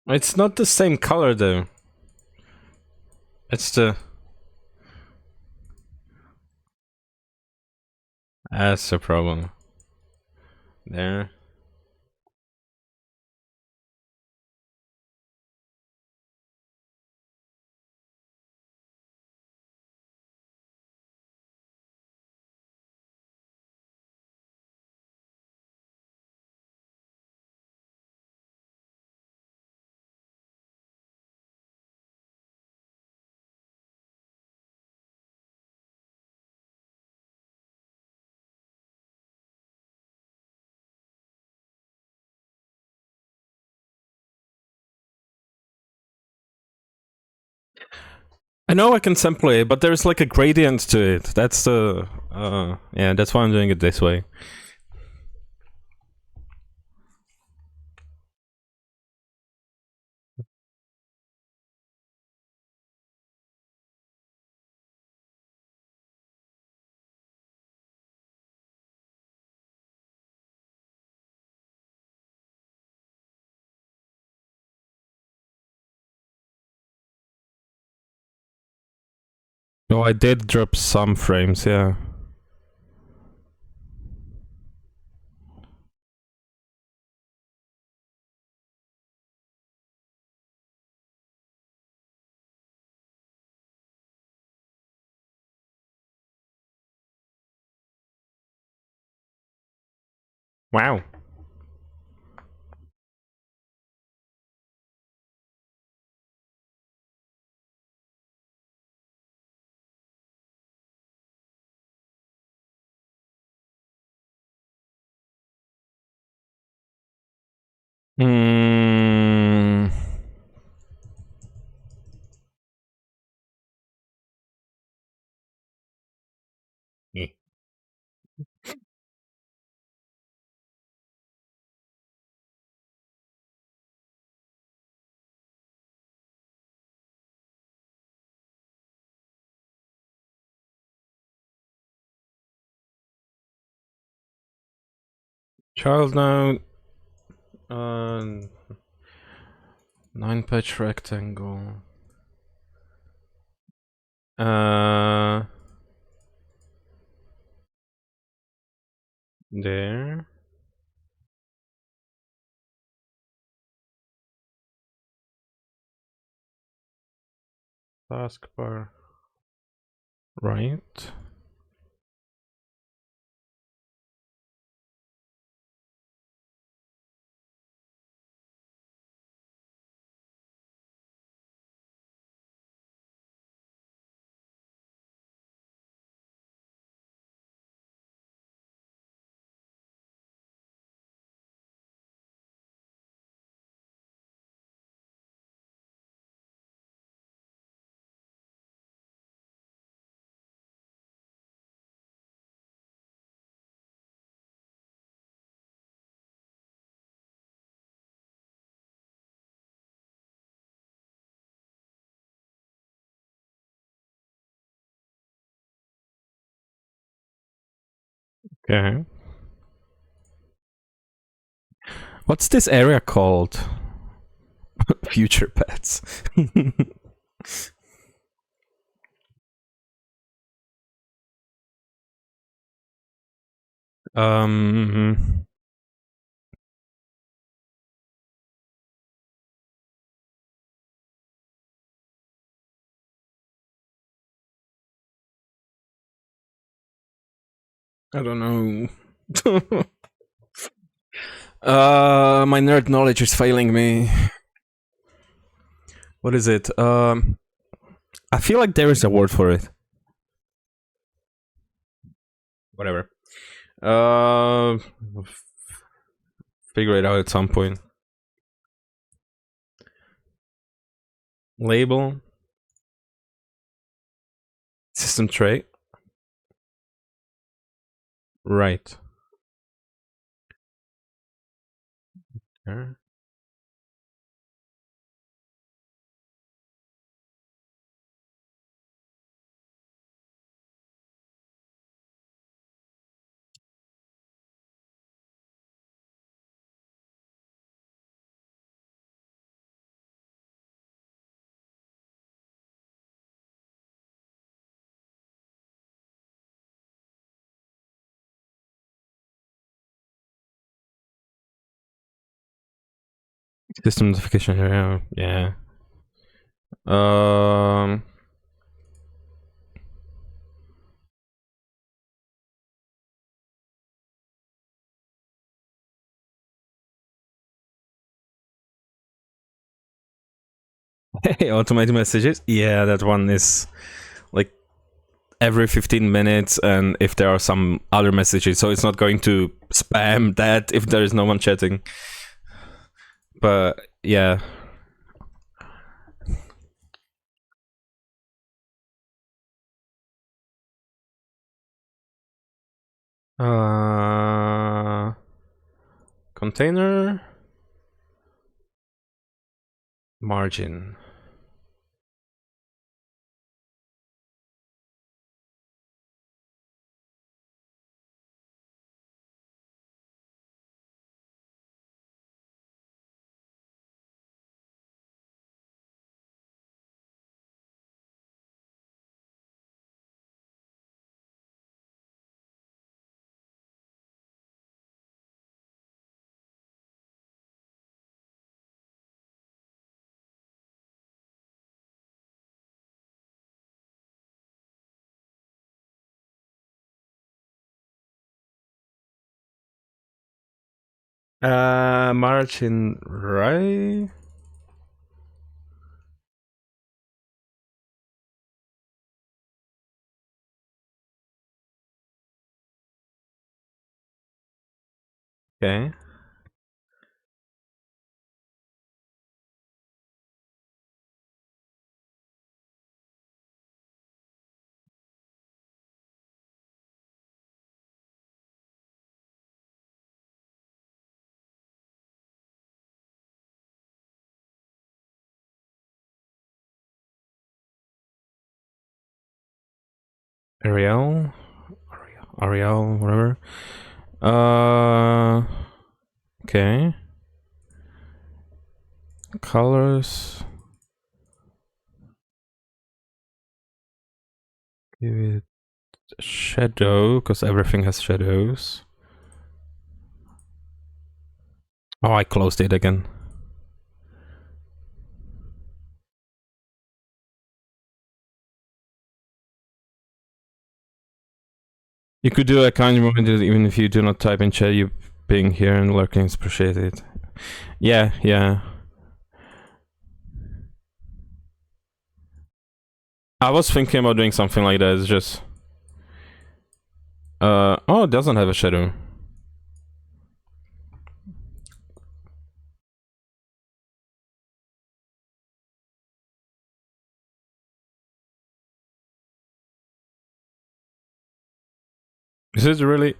It's not the same color though. It's the... That's the problem. There. I know I can sample it, but there's like a gradient to it. That's the... yeah, that's why I'm doing it this way. Oh, I did drop some frames, yeah. Wow. Hmm. Child now. 9-patch rectangle. There. Taskbar. Right. Okay. What's this area called? Future pets. um. I don't know. My nerd knowledge is failing me. What is it? I feel like there is a word for it. whatever. Figure it out at some point. Label. System tray. Right. There. System notification here. Yeah. Hey, automated messages. Yeah, that one is like every 15 minutes, and if there are some other messages, so it's not going to spam that if there is no one chatting. But yeah. Container margin. Margin right. Okay. Arial, whatever. Okay. Colors. Give it shadow, because everything has shadows. Oh, I closed it again. You could do a kind reminder even if you do not type in chat. You being here and lurking is appreciated. Yeah, yeah. I was thinking about doing something like that. It's just oh, it doesn't have a shadow. Is it really?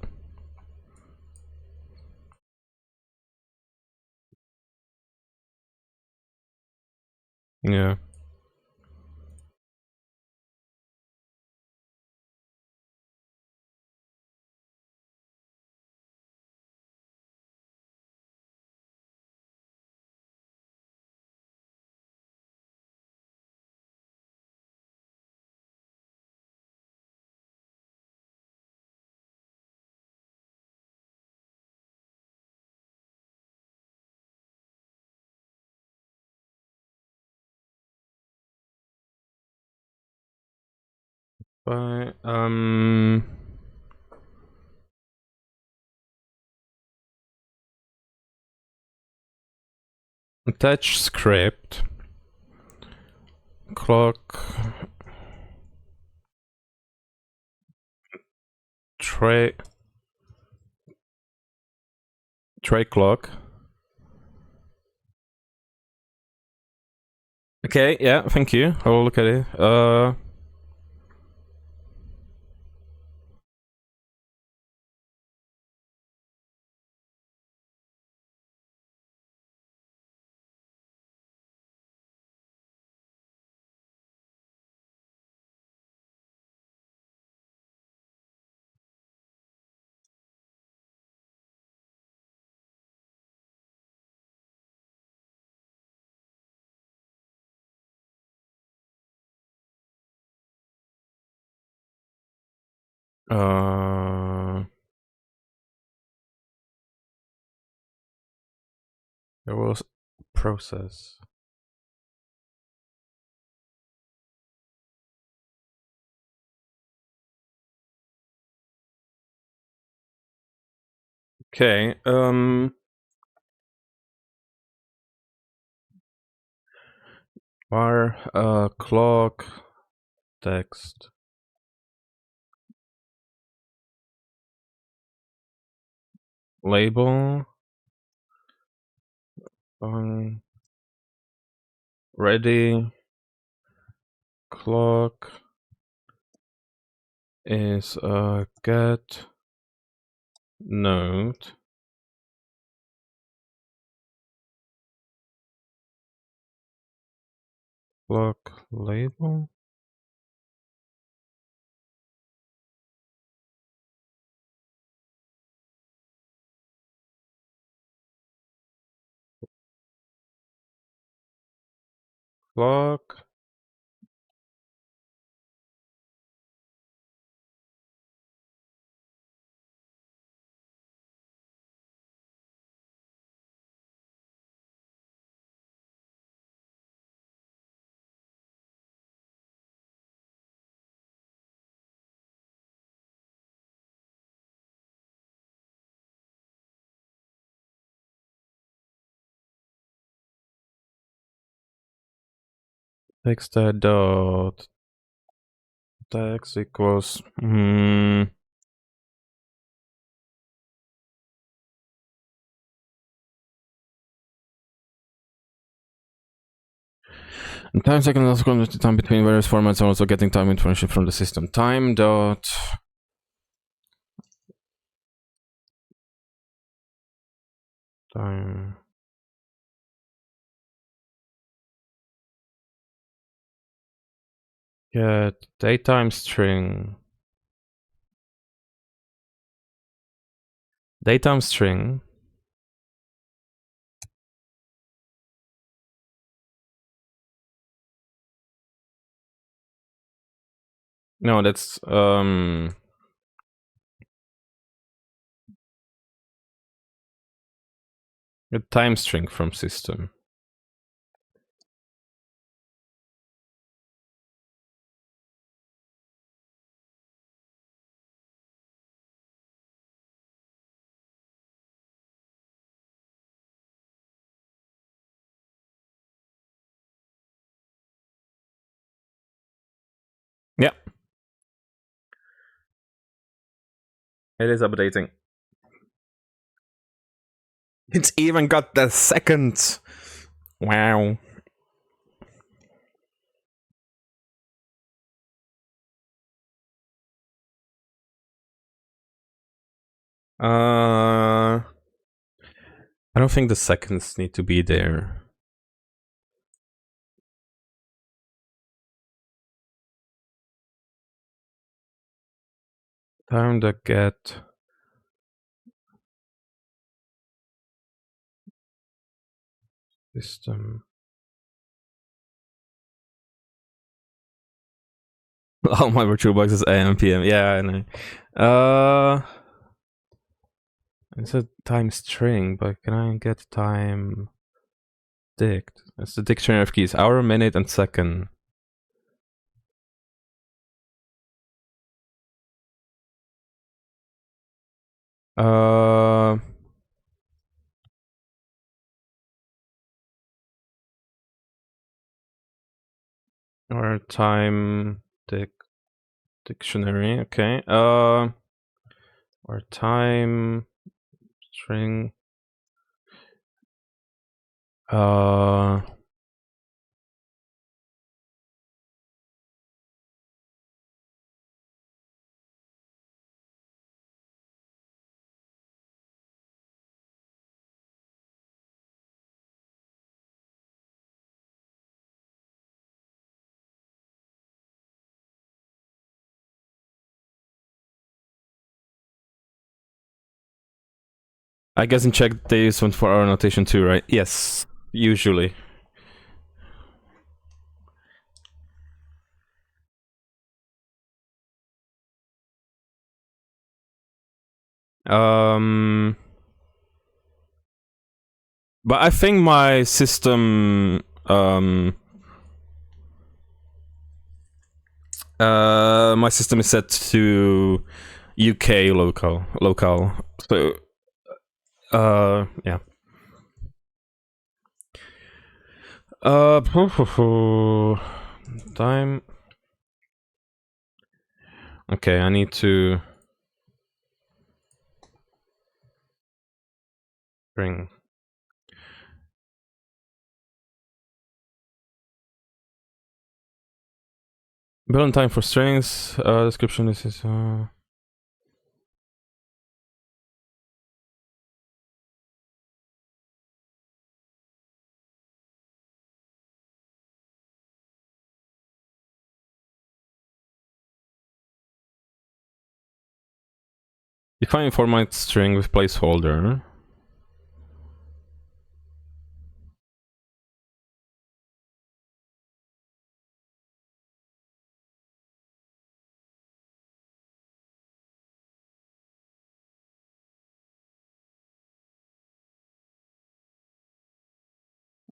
Yeah. But attach script. Clock. tray clock. Okay, yeah, thank you. I will look at it. There was process. Okay, var clock text label ready clock is a get node clock label. Clock text dot text equals and time second also convert the time between various formats and also getting time information from the system. Time dot time get datetime string no, that's a time string from system. Yeah, it is updating. It's even got the seconds. Wow. I don't think the seconds need to be there. Time to get system. All my virtual box is AM PM. Yeah, I know. It's a time string, but can I get time dict? It's the dictionary of keys. Hour, minute, and second. Or time dictionary. Okay. or time string. I guess in Czech they use 24-hour notation too, right? Yes, usually. But I think my system is set to UK local. So yeah. Time. Okay, I need to bring. Build on time for strings. Description. This is. Define format string with placeholder.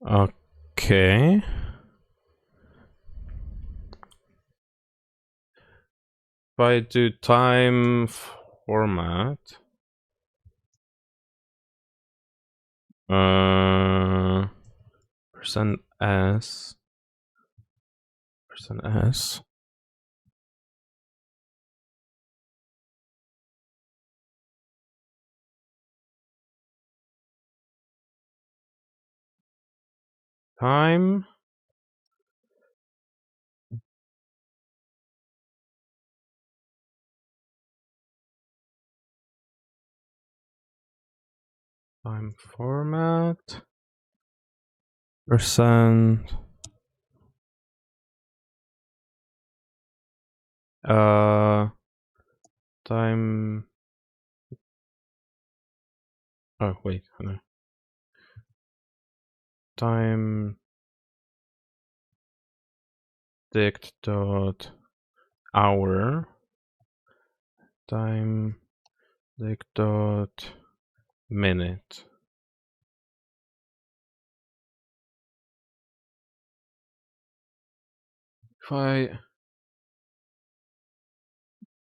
Okay. If I do time format. Percent %s. %s. Time. Time format. Percent. Time. Oh wait, no. Time. Dict dot hour. Time. Dict dot minute. If I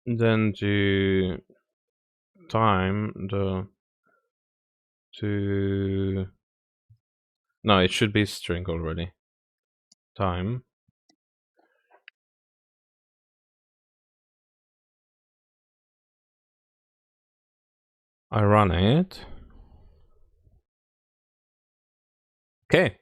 then do time to no, it should be string already. Time. I run it. Okay.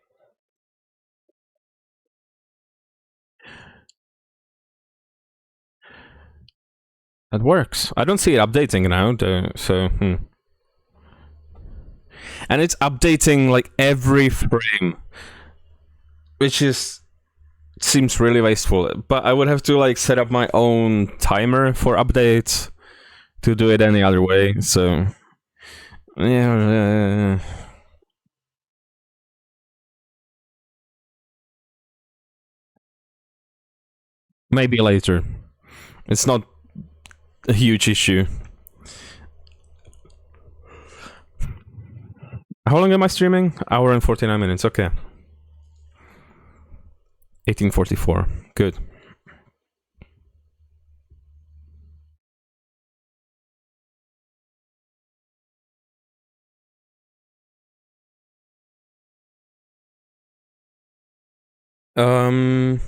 That works. I don't see it updating now, though, so and it's updating like every frame, which seems really wasteful. But I would have to like set up my own timer for updates to do it any other way. So yeah. Maybe later. It's not a huge issue. How long am I streaming? Hour and 49 minutes. Okay. 1844. Good. Um.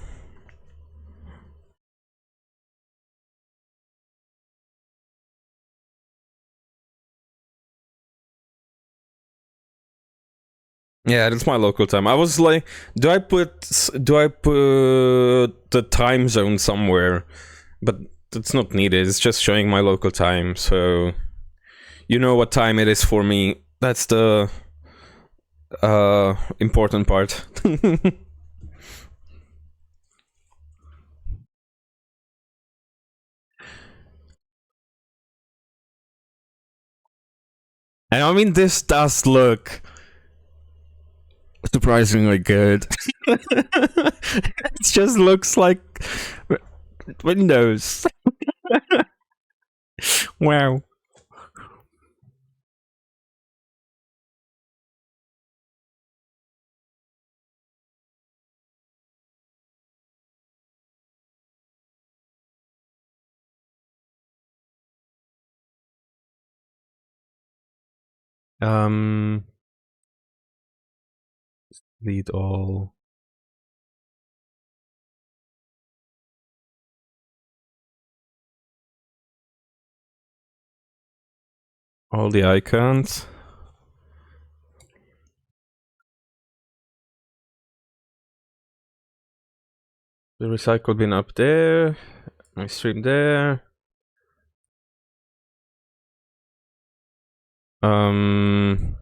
Yeah, that's my local time. I was like, do I put the time zone somewhere? But it's not needed. It's just showing my local time, so you know what time it is for me. That's the important part. And I mean, this does look surprisingly good. It just looks like Windows. Wow. Um, Read all the icons. The recycle bin up there. My stream there. Um,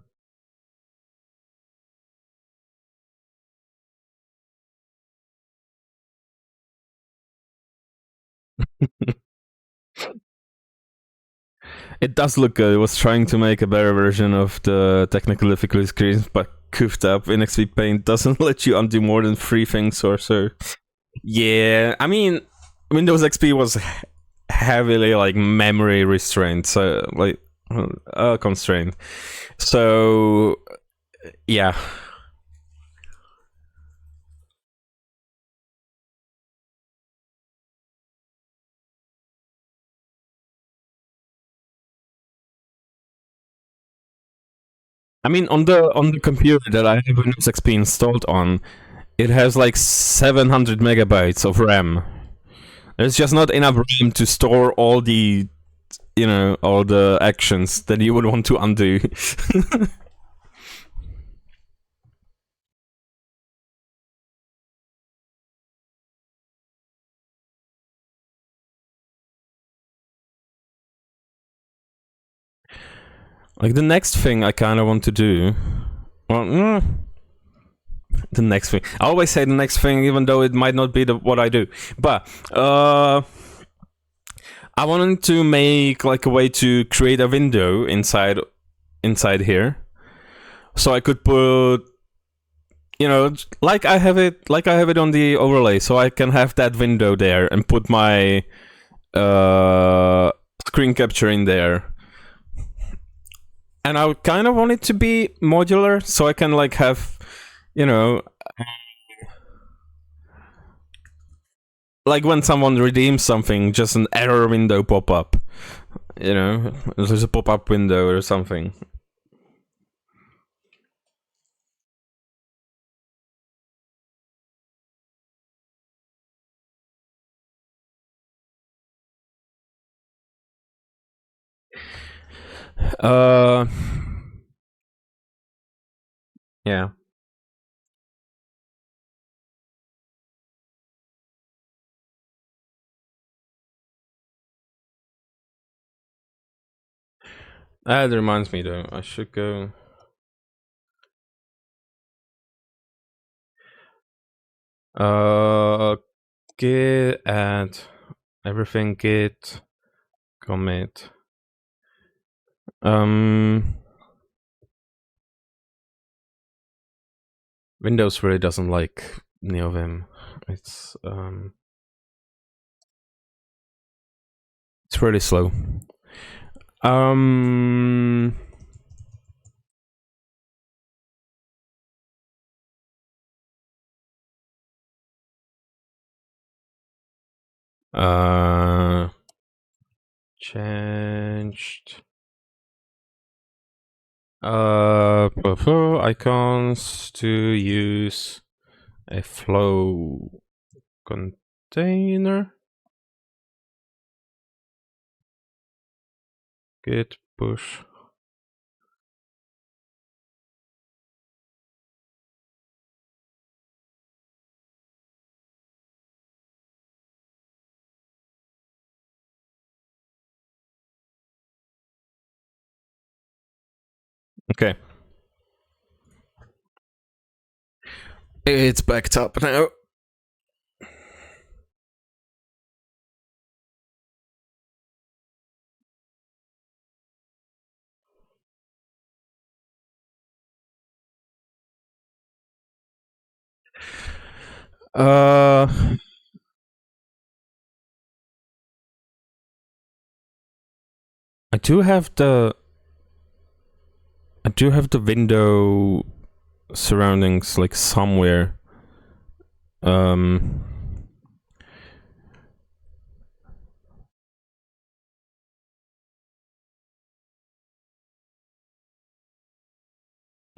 it does look good. It was trying to make a better version of the technical difficulty screens, but goofed up. In XP Paint doesn't let you undo more than 3 things or so. Yeah, I mean, Windows XP was heavily like memory restrained, so like constrained. So yeah. I mean, on the computer that I have Windows XP installed on, it has like 700 megabytes of RAM. There's just not enough RAM to store all the, all the actions that you would want to undo. Like the next thing I kind of want to do, well, the next thing. I always say the next thing, even though it might not be what I do. But I wanted to make like a way to create a window inside here, so I could put, like I have it on the overlay, so I can have that window there and put my screen capture in there. And I kind of want it to be modular, so I can like have, like when someone redeems something, just an error window pop up. There's a pop up window or something. Uh, yeah. That reminds me though, I should go. Git add everything, git commit. Windows really doesn't like NeoVim. It's really slow. Changed. Icons to use a flow container. Git push. Okay. It's backed up now. Uh, I do have the window surroundings like somewhere. Um.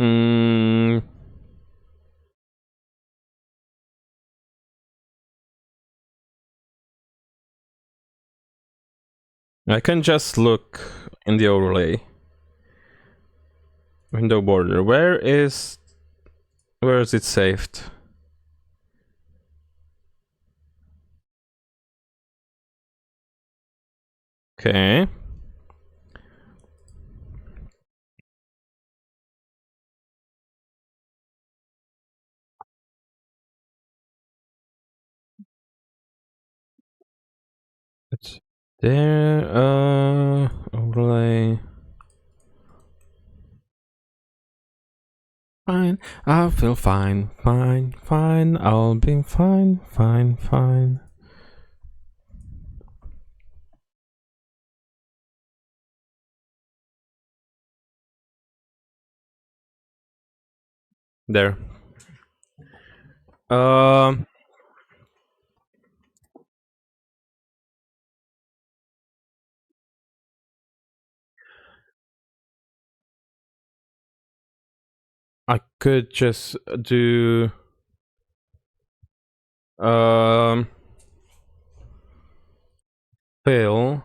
Mm, I can just look in the overlay. Window border. Where is it saved? Okay. It's there. Overlay. Fine. I'll feel fine. Fine. Fine. I'll be fine. Fine. Fine. There. Um. I could just do um fill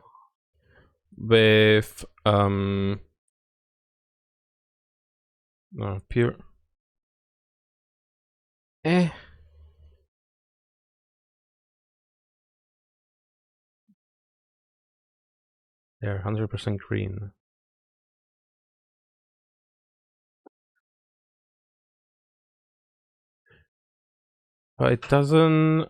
with no, pure eh they're 100% green. But it doesn't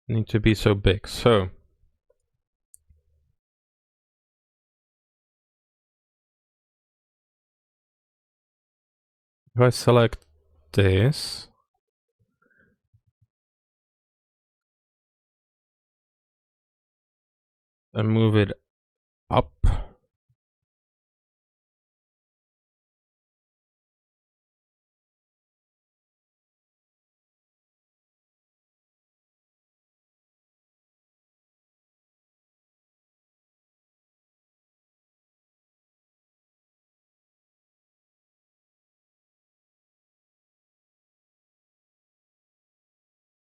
need to be so big. So if I select this and move it up,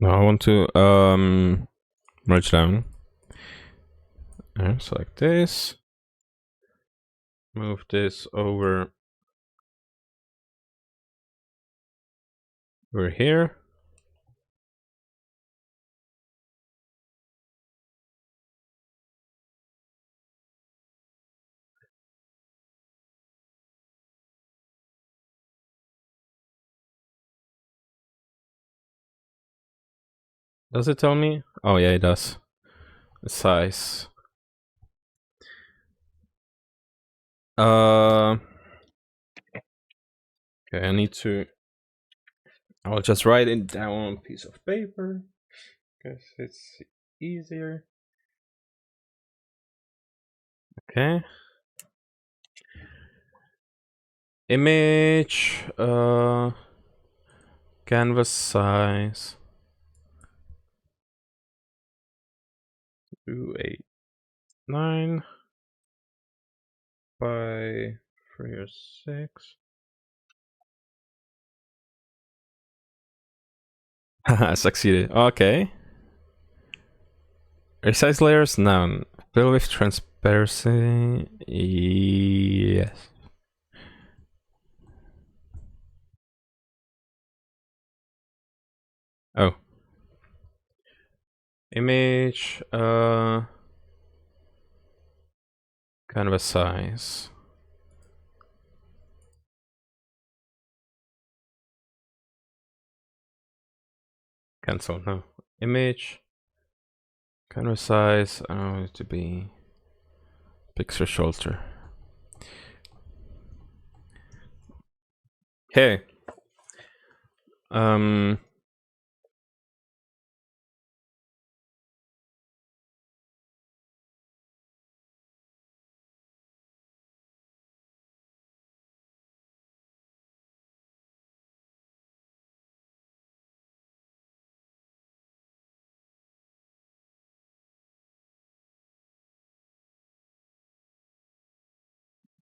now I want to merge down. Select this, move this over here. Does it tell me? Oh yeah, it does. The size. Okay, I need to. I'll just write it down on a piece of paper because it's easier. Okay. Image. Canvas size. 289 by 306. Haha, succeeded. Okay. Resize layers, none. Fill with transparency, yes. Oh. Image, Canvas size. Cancel, no. Image. Canvas size, I don't want it to be picture shoulder. Okay.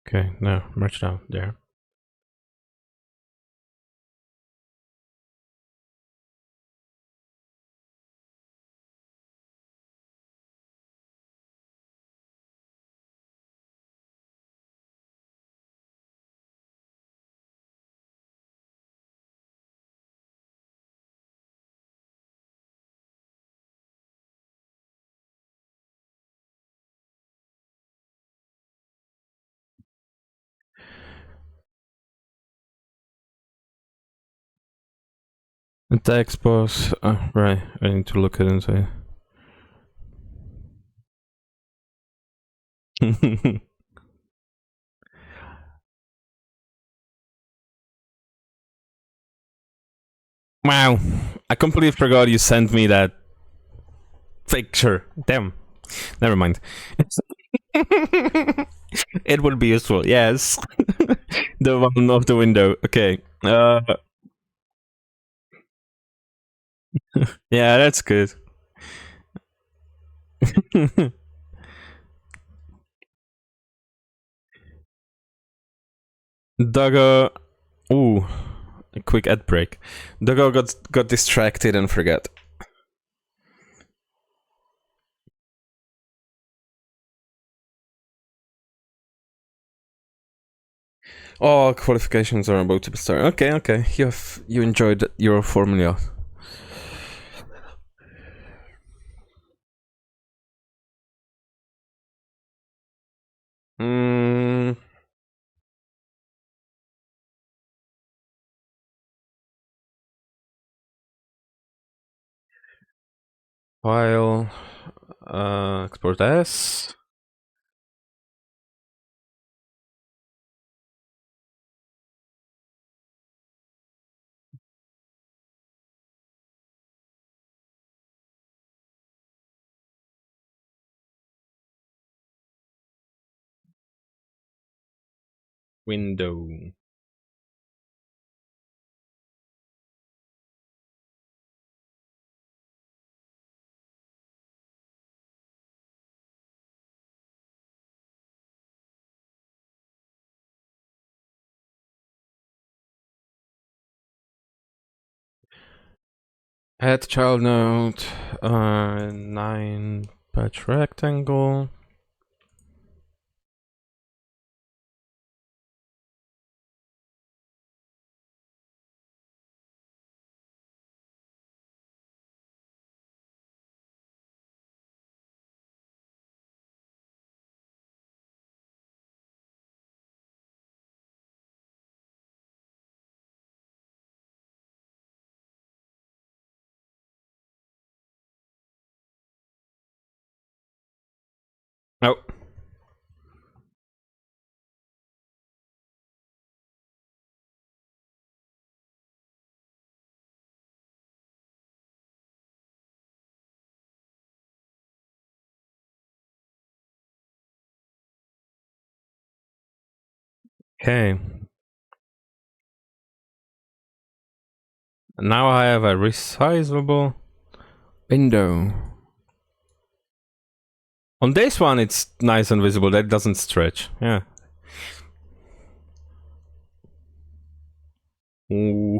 Okay, now merge down there. And the expose, right, I need to look it inside. Wow, I completely forgot you sent me that picture. Damn, never mind. It would be useful, yes. The one of the window, okay. Yeah, that's good. Doggo. Ooh, a quick ad break. Doggo got distracted and forgot. Oh, qualifications are about to start. Okay, okay. You enjoyed your formula. Mm, file. Export as. Window. Add child node. 9 patch rectangle. Oh. Okay. Now I have a resizable window. On this one, it's nice and visible. That doesn't stretch. Yeah. Ooh.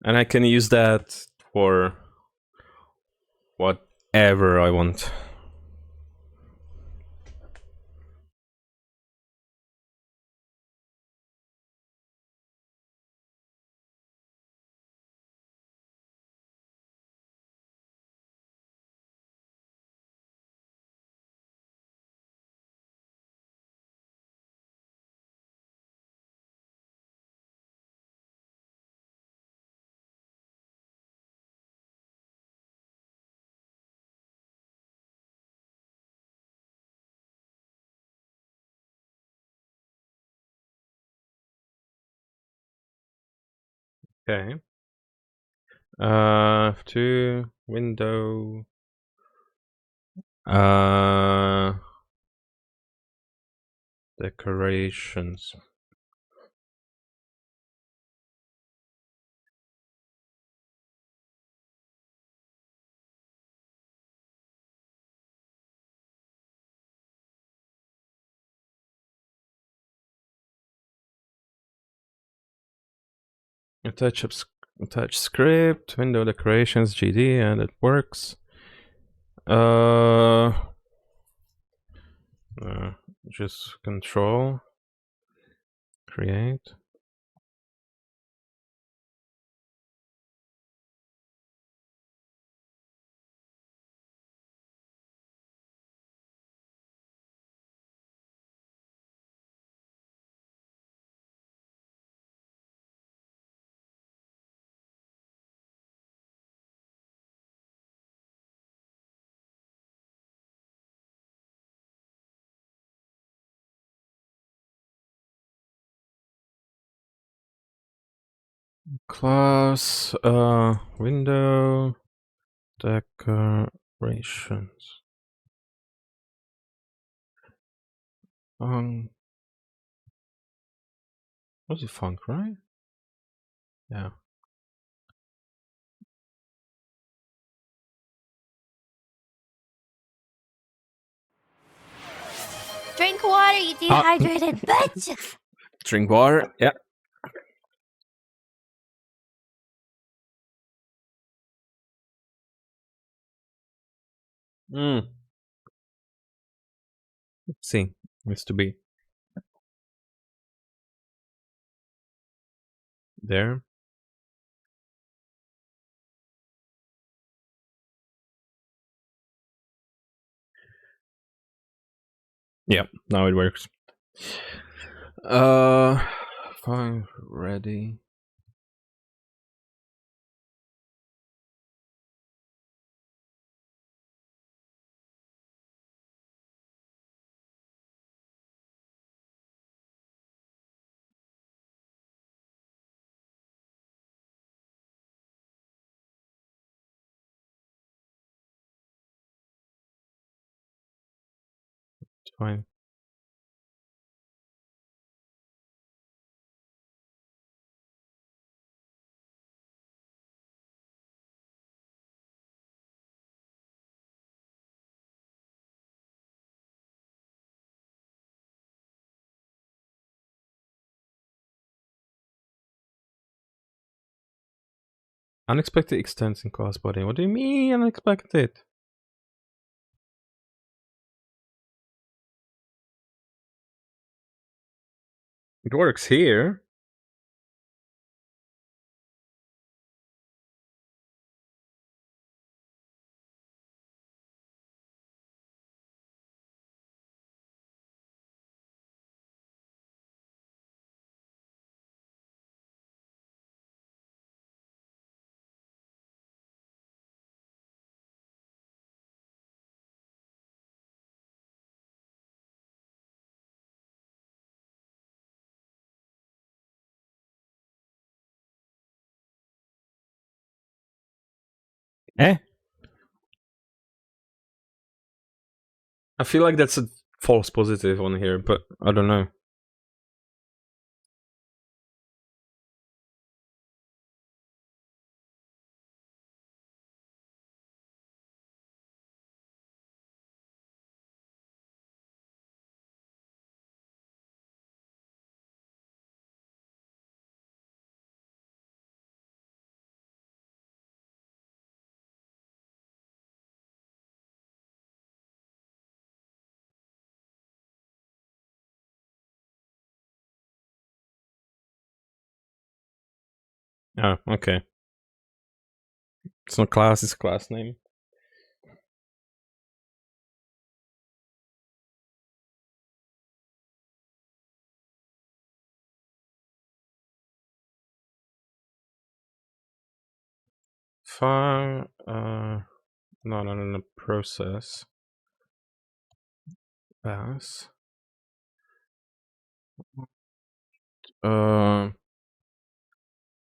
And I can use that for whatever I want. Okay. To window. Decorations. Attach script, window decorations, GD, and it works. Uh, just control, create. Class, window, decorations. Was it funk, right? Yeah. Drink water, you dehydrated bitch! Drink water. Yeah. Let's see. Needs to be there. Yeah. Now it works. Fine. Ready. It's fine. Unexpected extents in class body. What do you mean unexpected? It works here. Eh? I feel like that's a false positive on here, but I don't know. Oh, okay. It's not class, it's class name. File, no, process. Pass.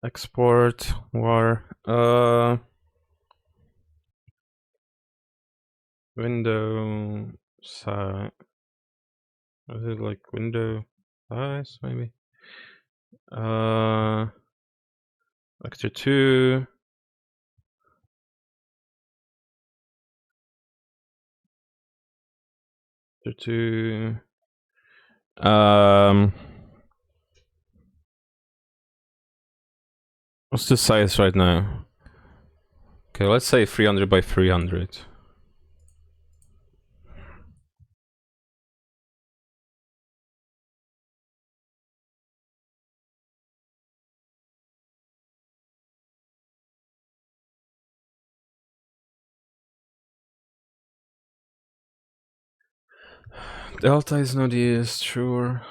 Export var window size. Is it like window size maybe? Vector 2. Vector 2. What's the size right now? Okay, let's say 300 by 300. Delta is not used, sure.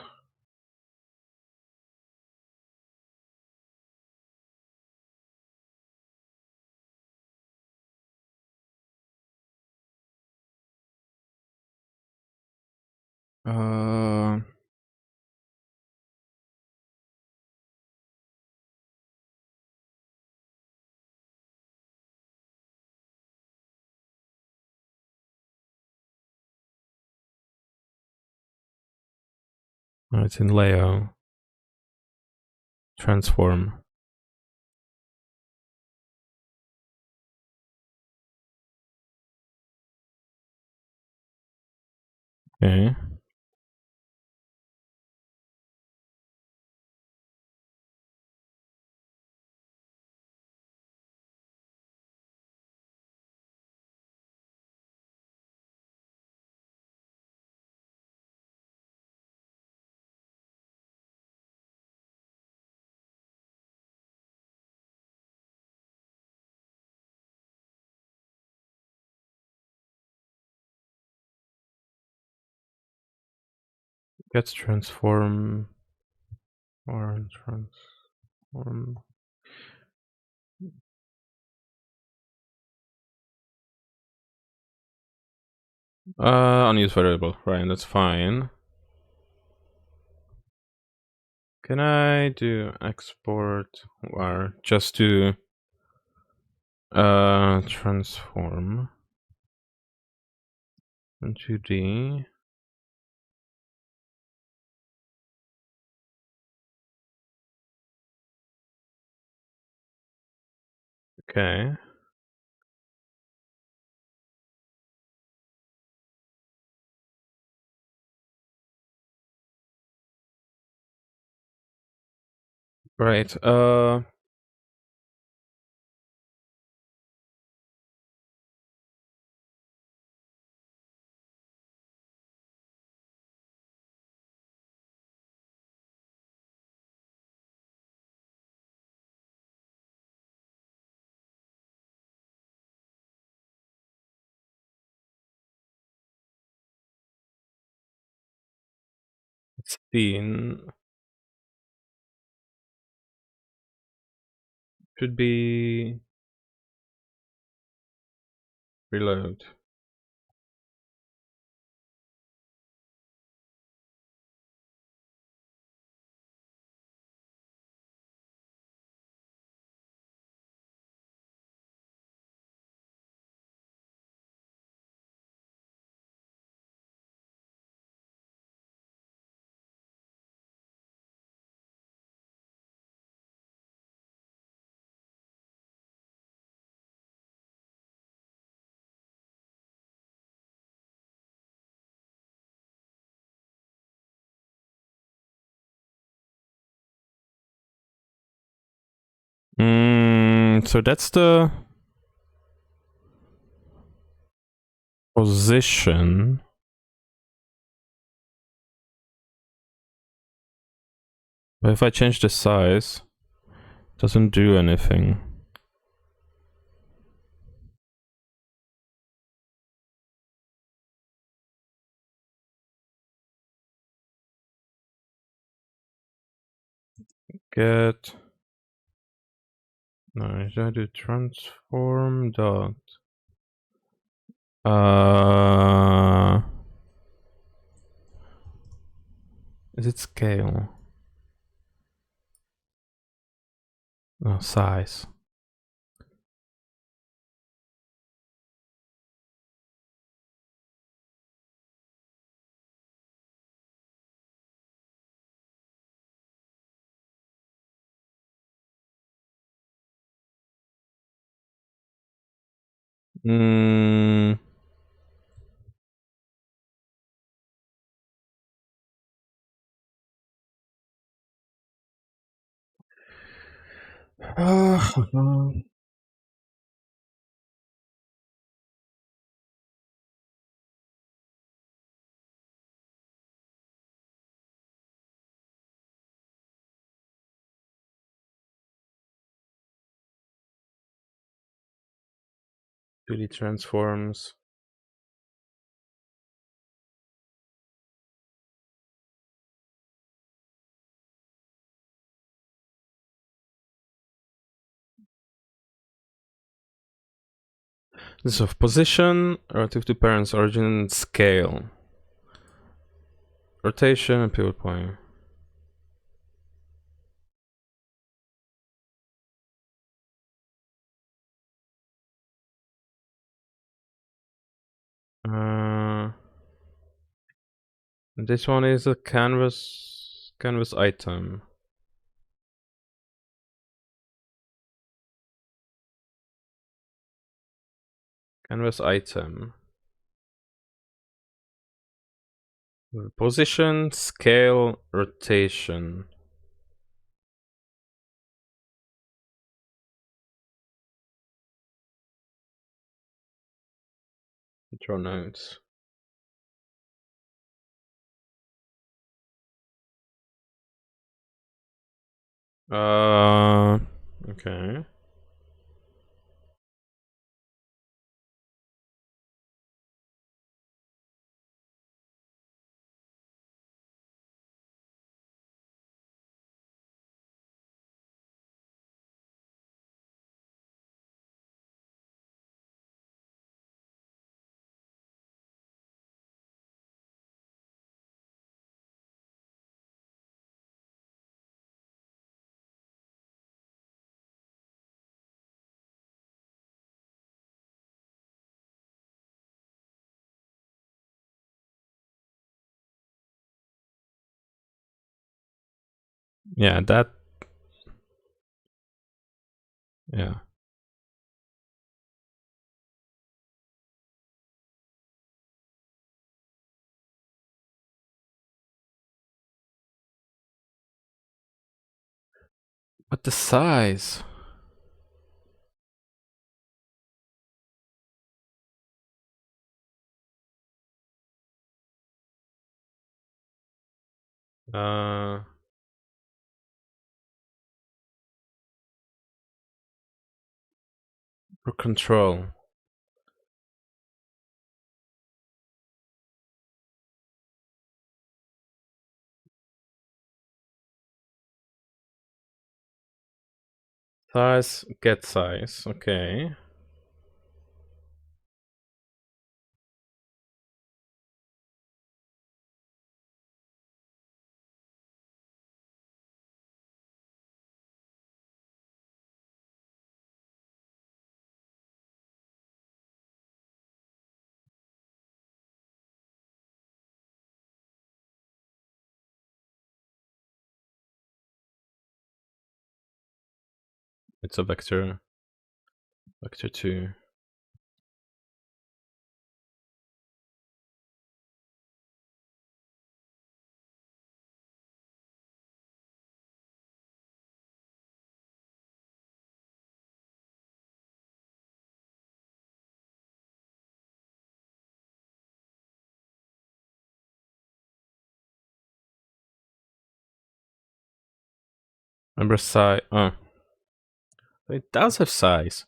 It's in layout. Transform. Okay. Gets transform or transform. Unused variable, right? That's fine. Can I do export var just to transform into D? Okay. Right. Scene should be reload. So that's the position. But if I change the size, it doesn't do anything. Get. No, I should do transform dot. Is it scale? Size. Mm. Really transforms. This is of position, relative to parents, origin, and scale. Rotation and pivot point. This one is a canvas item. Canvas item. Position, scale, rotation. Draw notes. Okay. Yeah, that. Yeah. But the size. Uh. For control. Size, get size. Okay. It's a vector. Vector 2. Remember size. Oh. It does have size.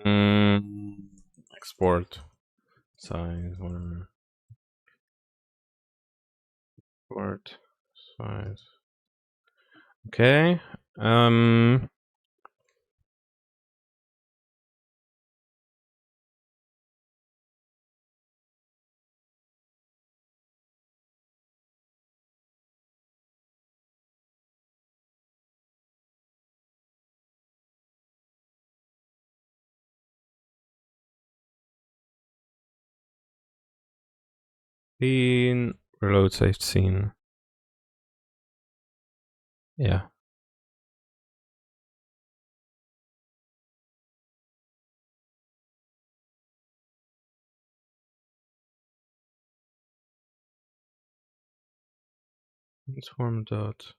Mm, export. Size. Whatever. Export. Size. Okay. Scene. Reload saved scene. Yeah. Transform dot.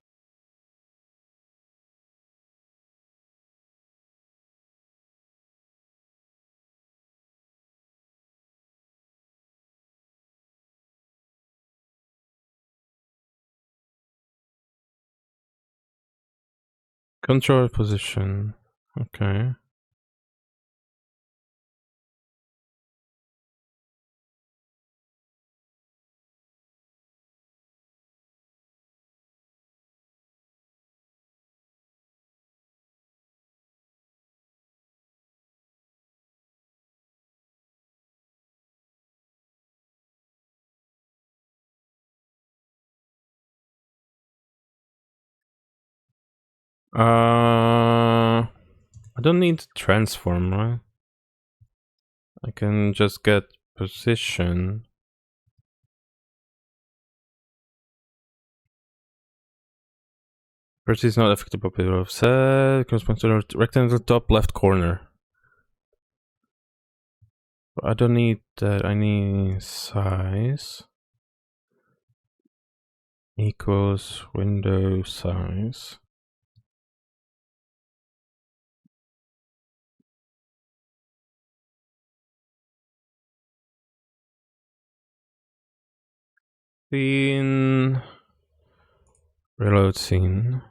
Control position. Okay. I don't need transform, right? I can just get position. Vertex is not affected by the offset. Corresponds to the rectangle top left corner. I don't need that. I need size equals window size. Scene. Reload scene.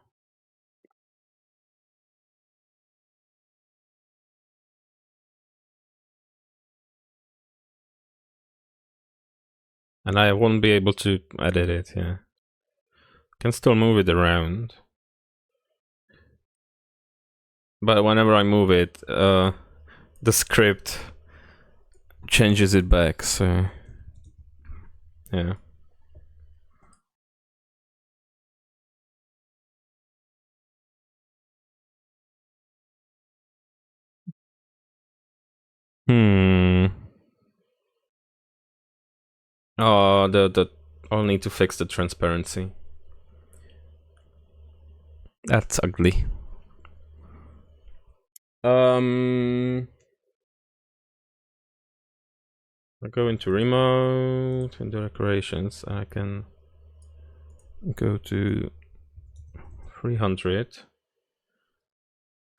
And I won't be able to edit it, yeah. Can still move it around. But whenever I move it, the script changes it back, so yeah. Oh, I'll need to fix the transparency. That's ugly. I go into remote, into decorations, and I can go to 300,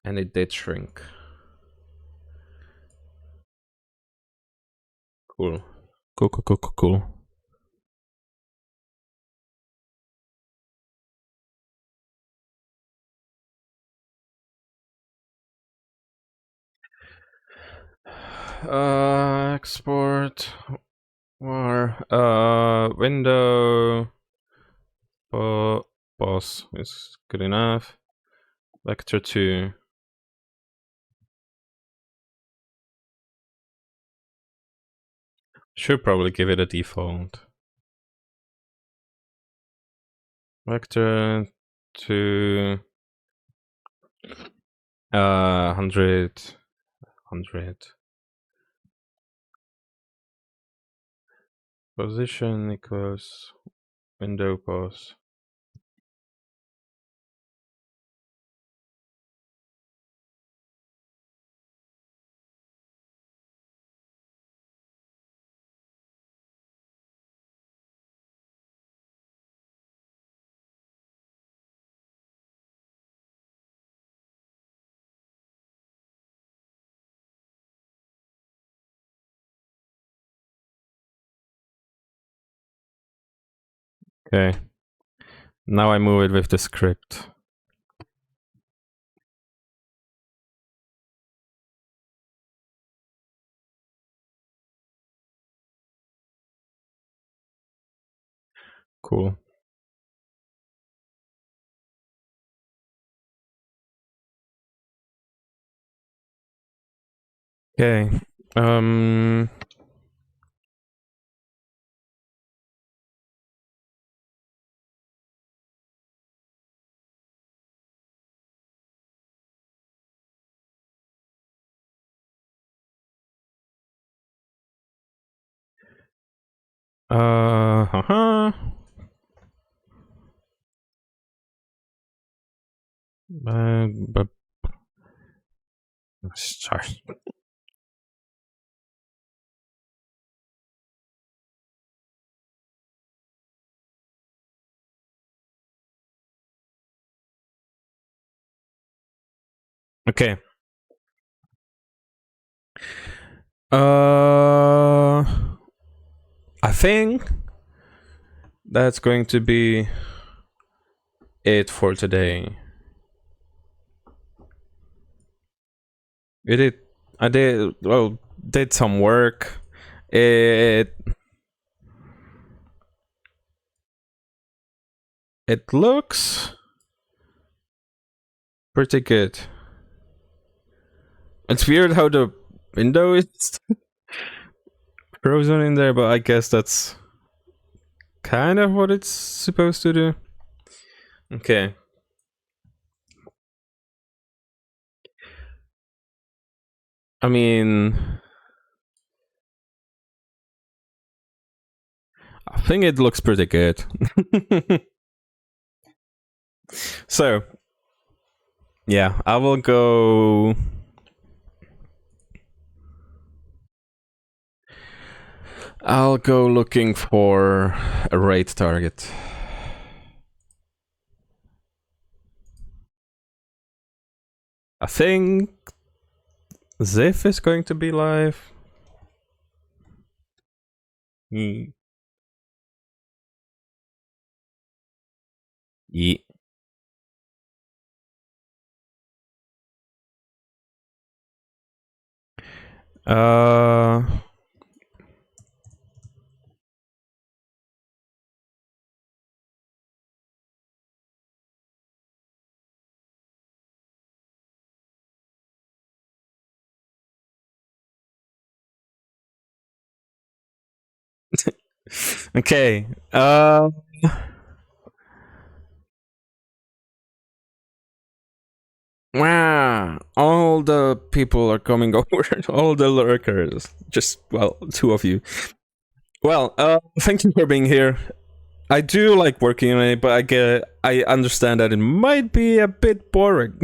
and it did shrink. Cool. Cool. Export war window boss is good enough. Vector 2. Should probably give it a default. Vector 2 100. Position equals window pose. Okay. Now I move it with the script. Cool. Okay. Uh-huh. But sorry. Okay. Uh, I think that's going to be it for today. It did. I did. Well, did some work. It it looks pretty good. It's weird how the window is frozen in there, but I guess that's kind of what it's supposed to do. Okay. I mean, I think it looks pretty good. So, yeah, I will go. I'll go looking for a raid target. I think Ziff is going to be live. Yeah. Yeah. Uh, okay. Wow. All the people are coming over. All the lurkers. Just, well, two of you. Well, thank you for being here. I do like working on it, but I understand that it might be a bit boring.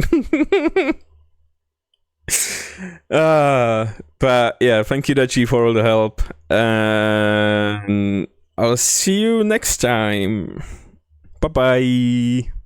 But yeah, thank you, Dachi, for all the help. And I'll see you next time. Bye bye.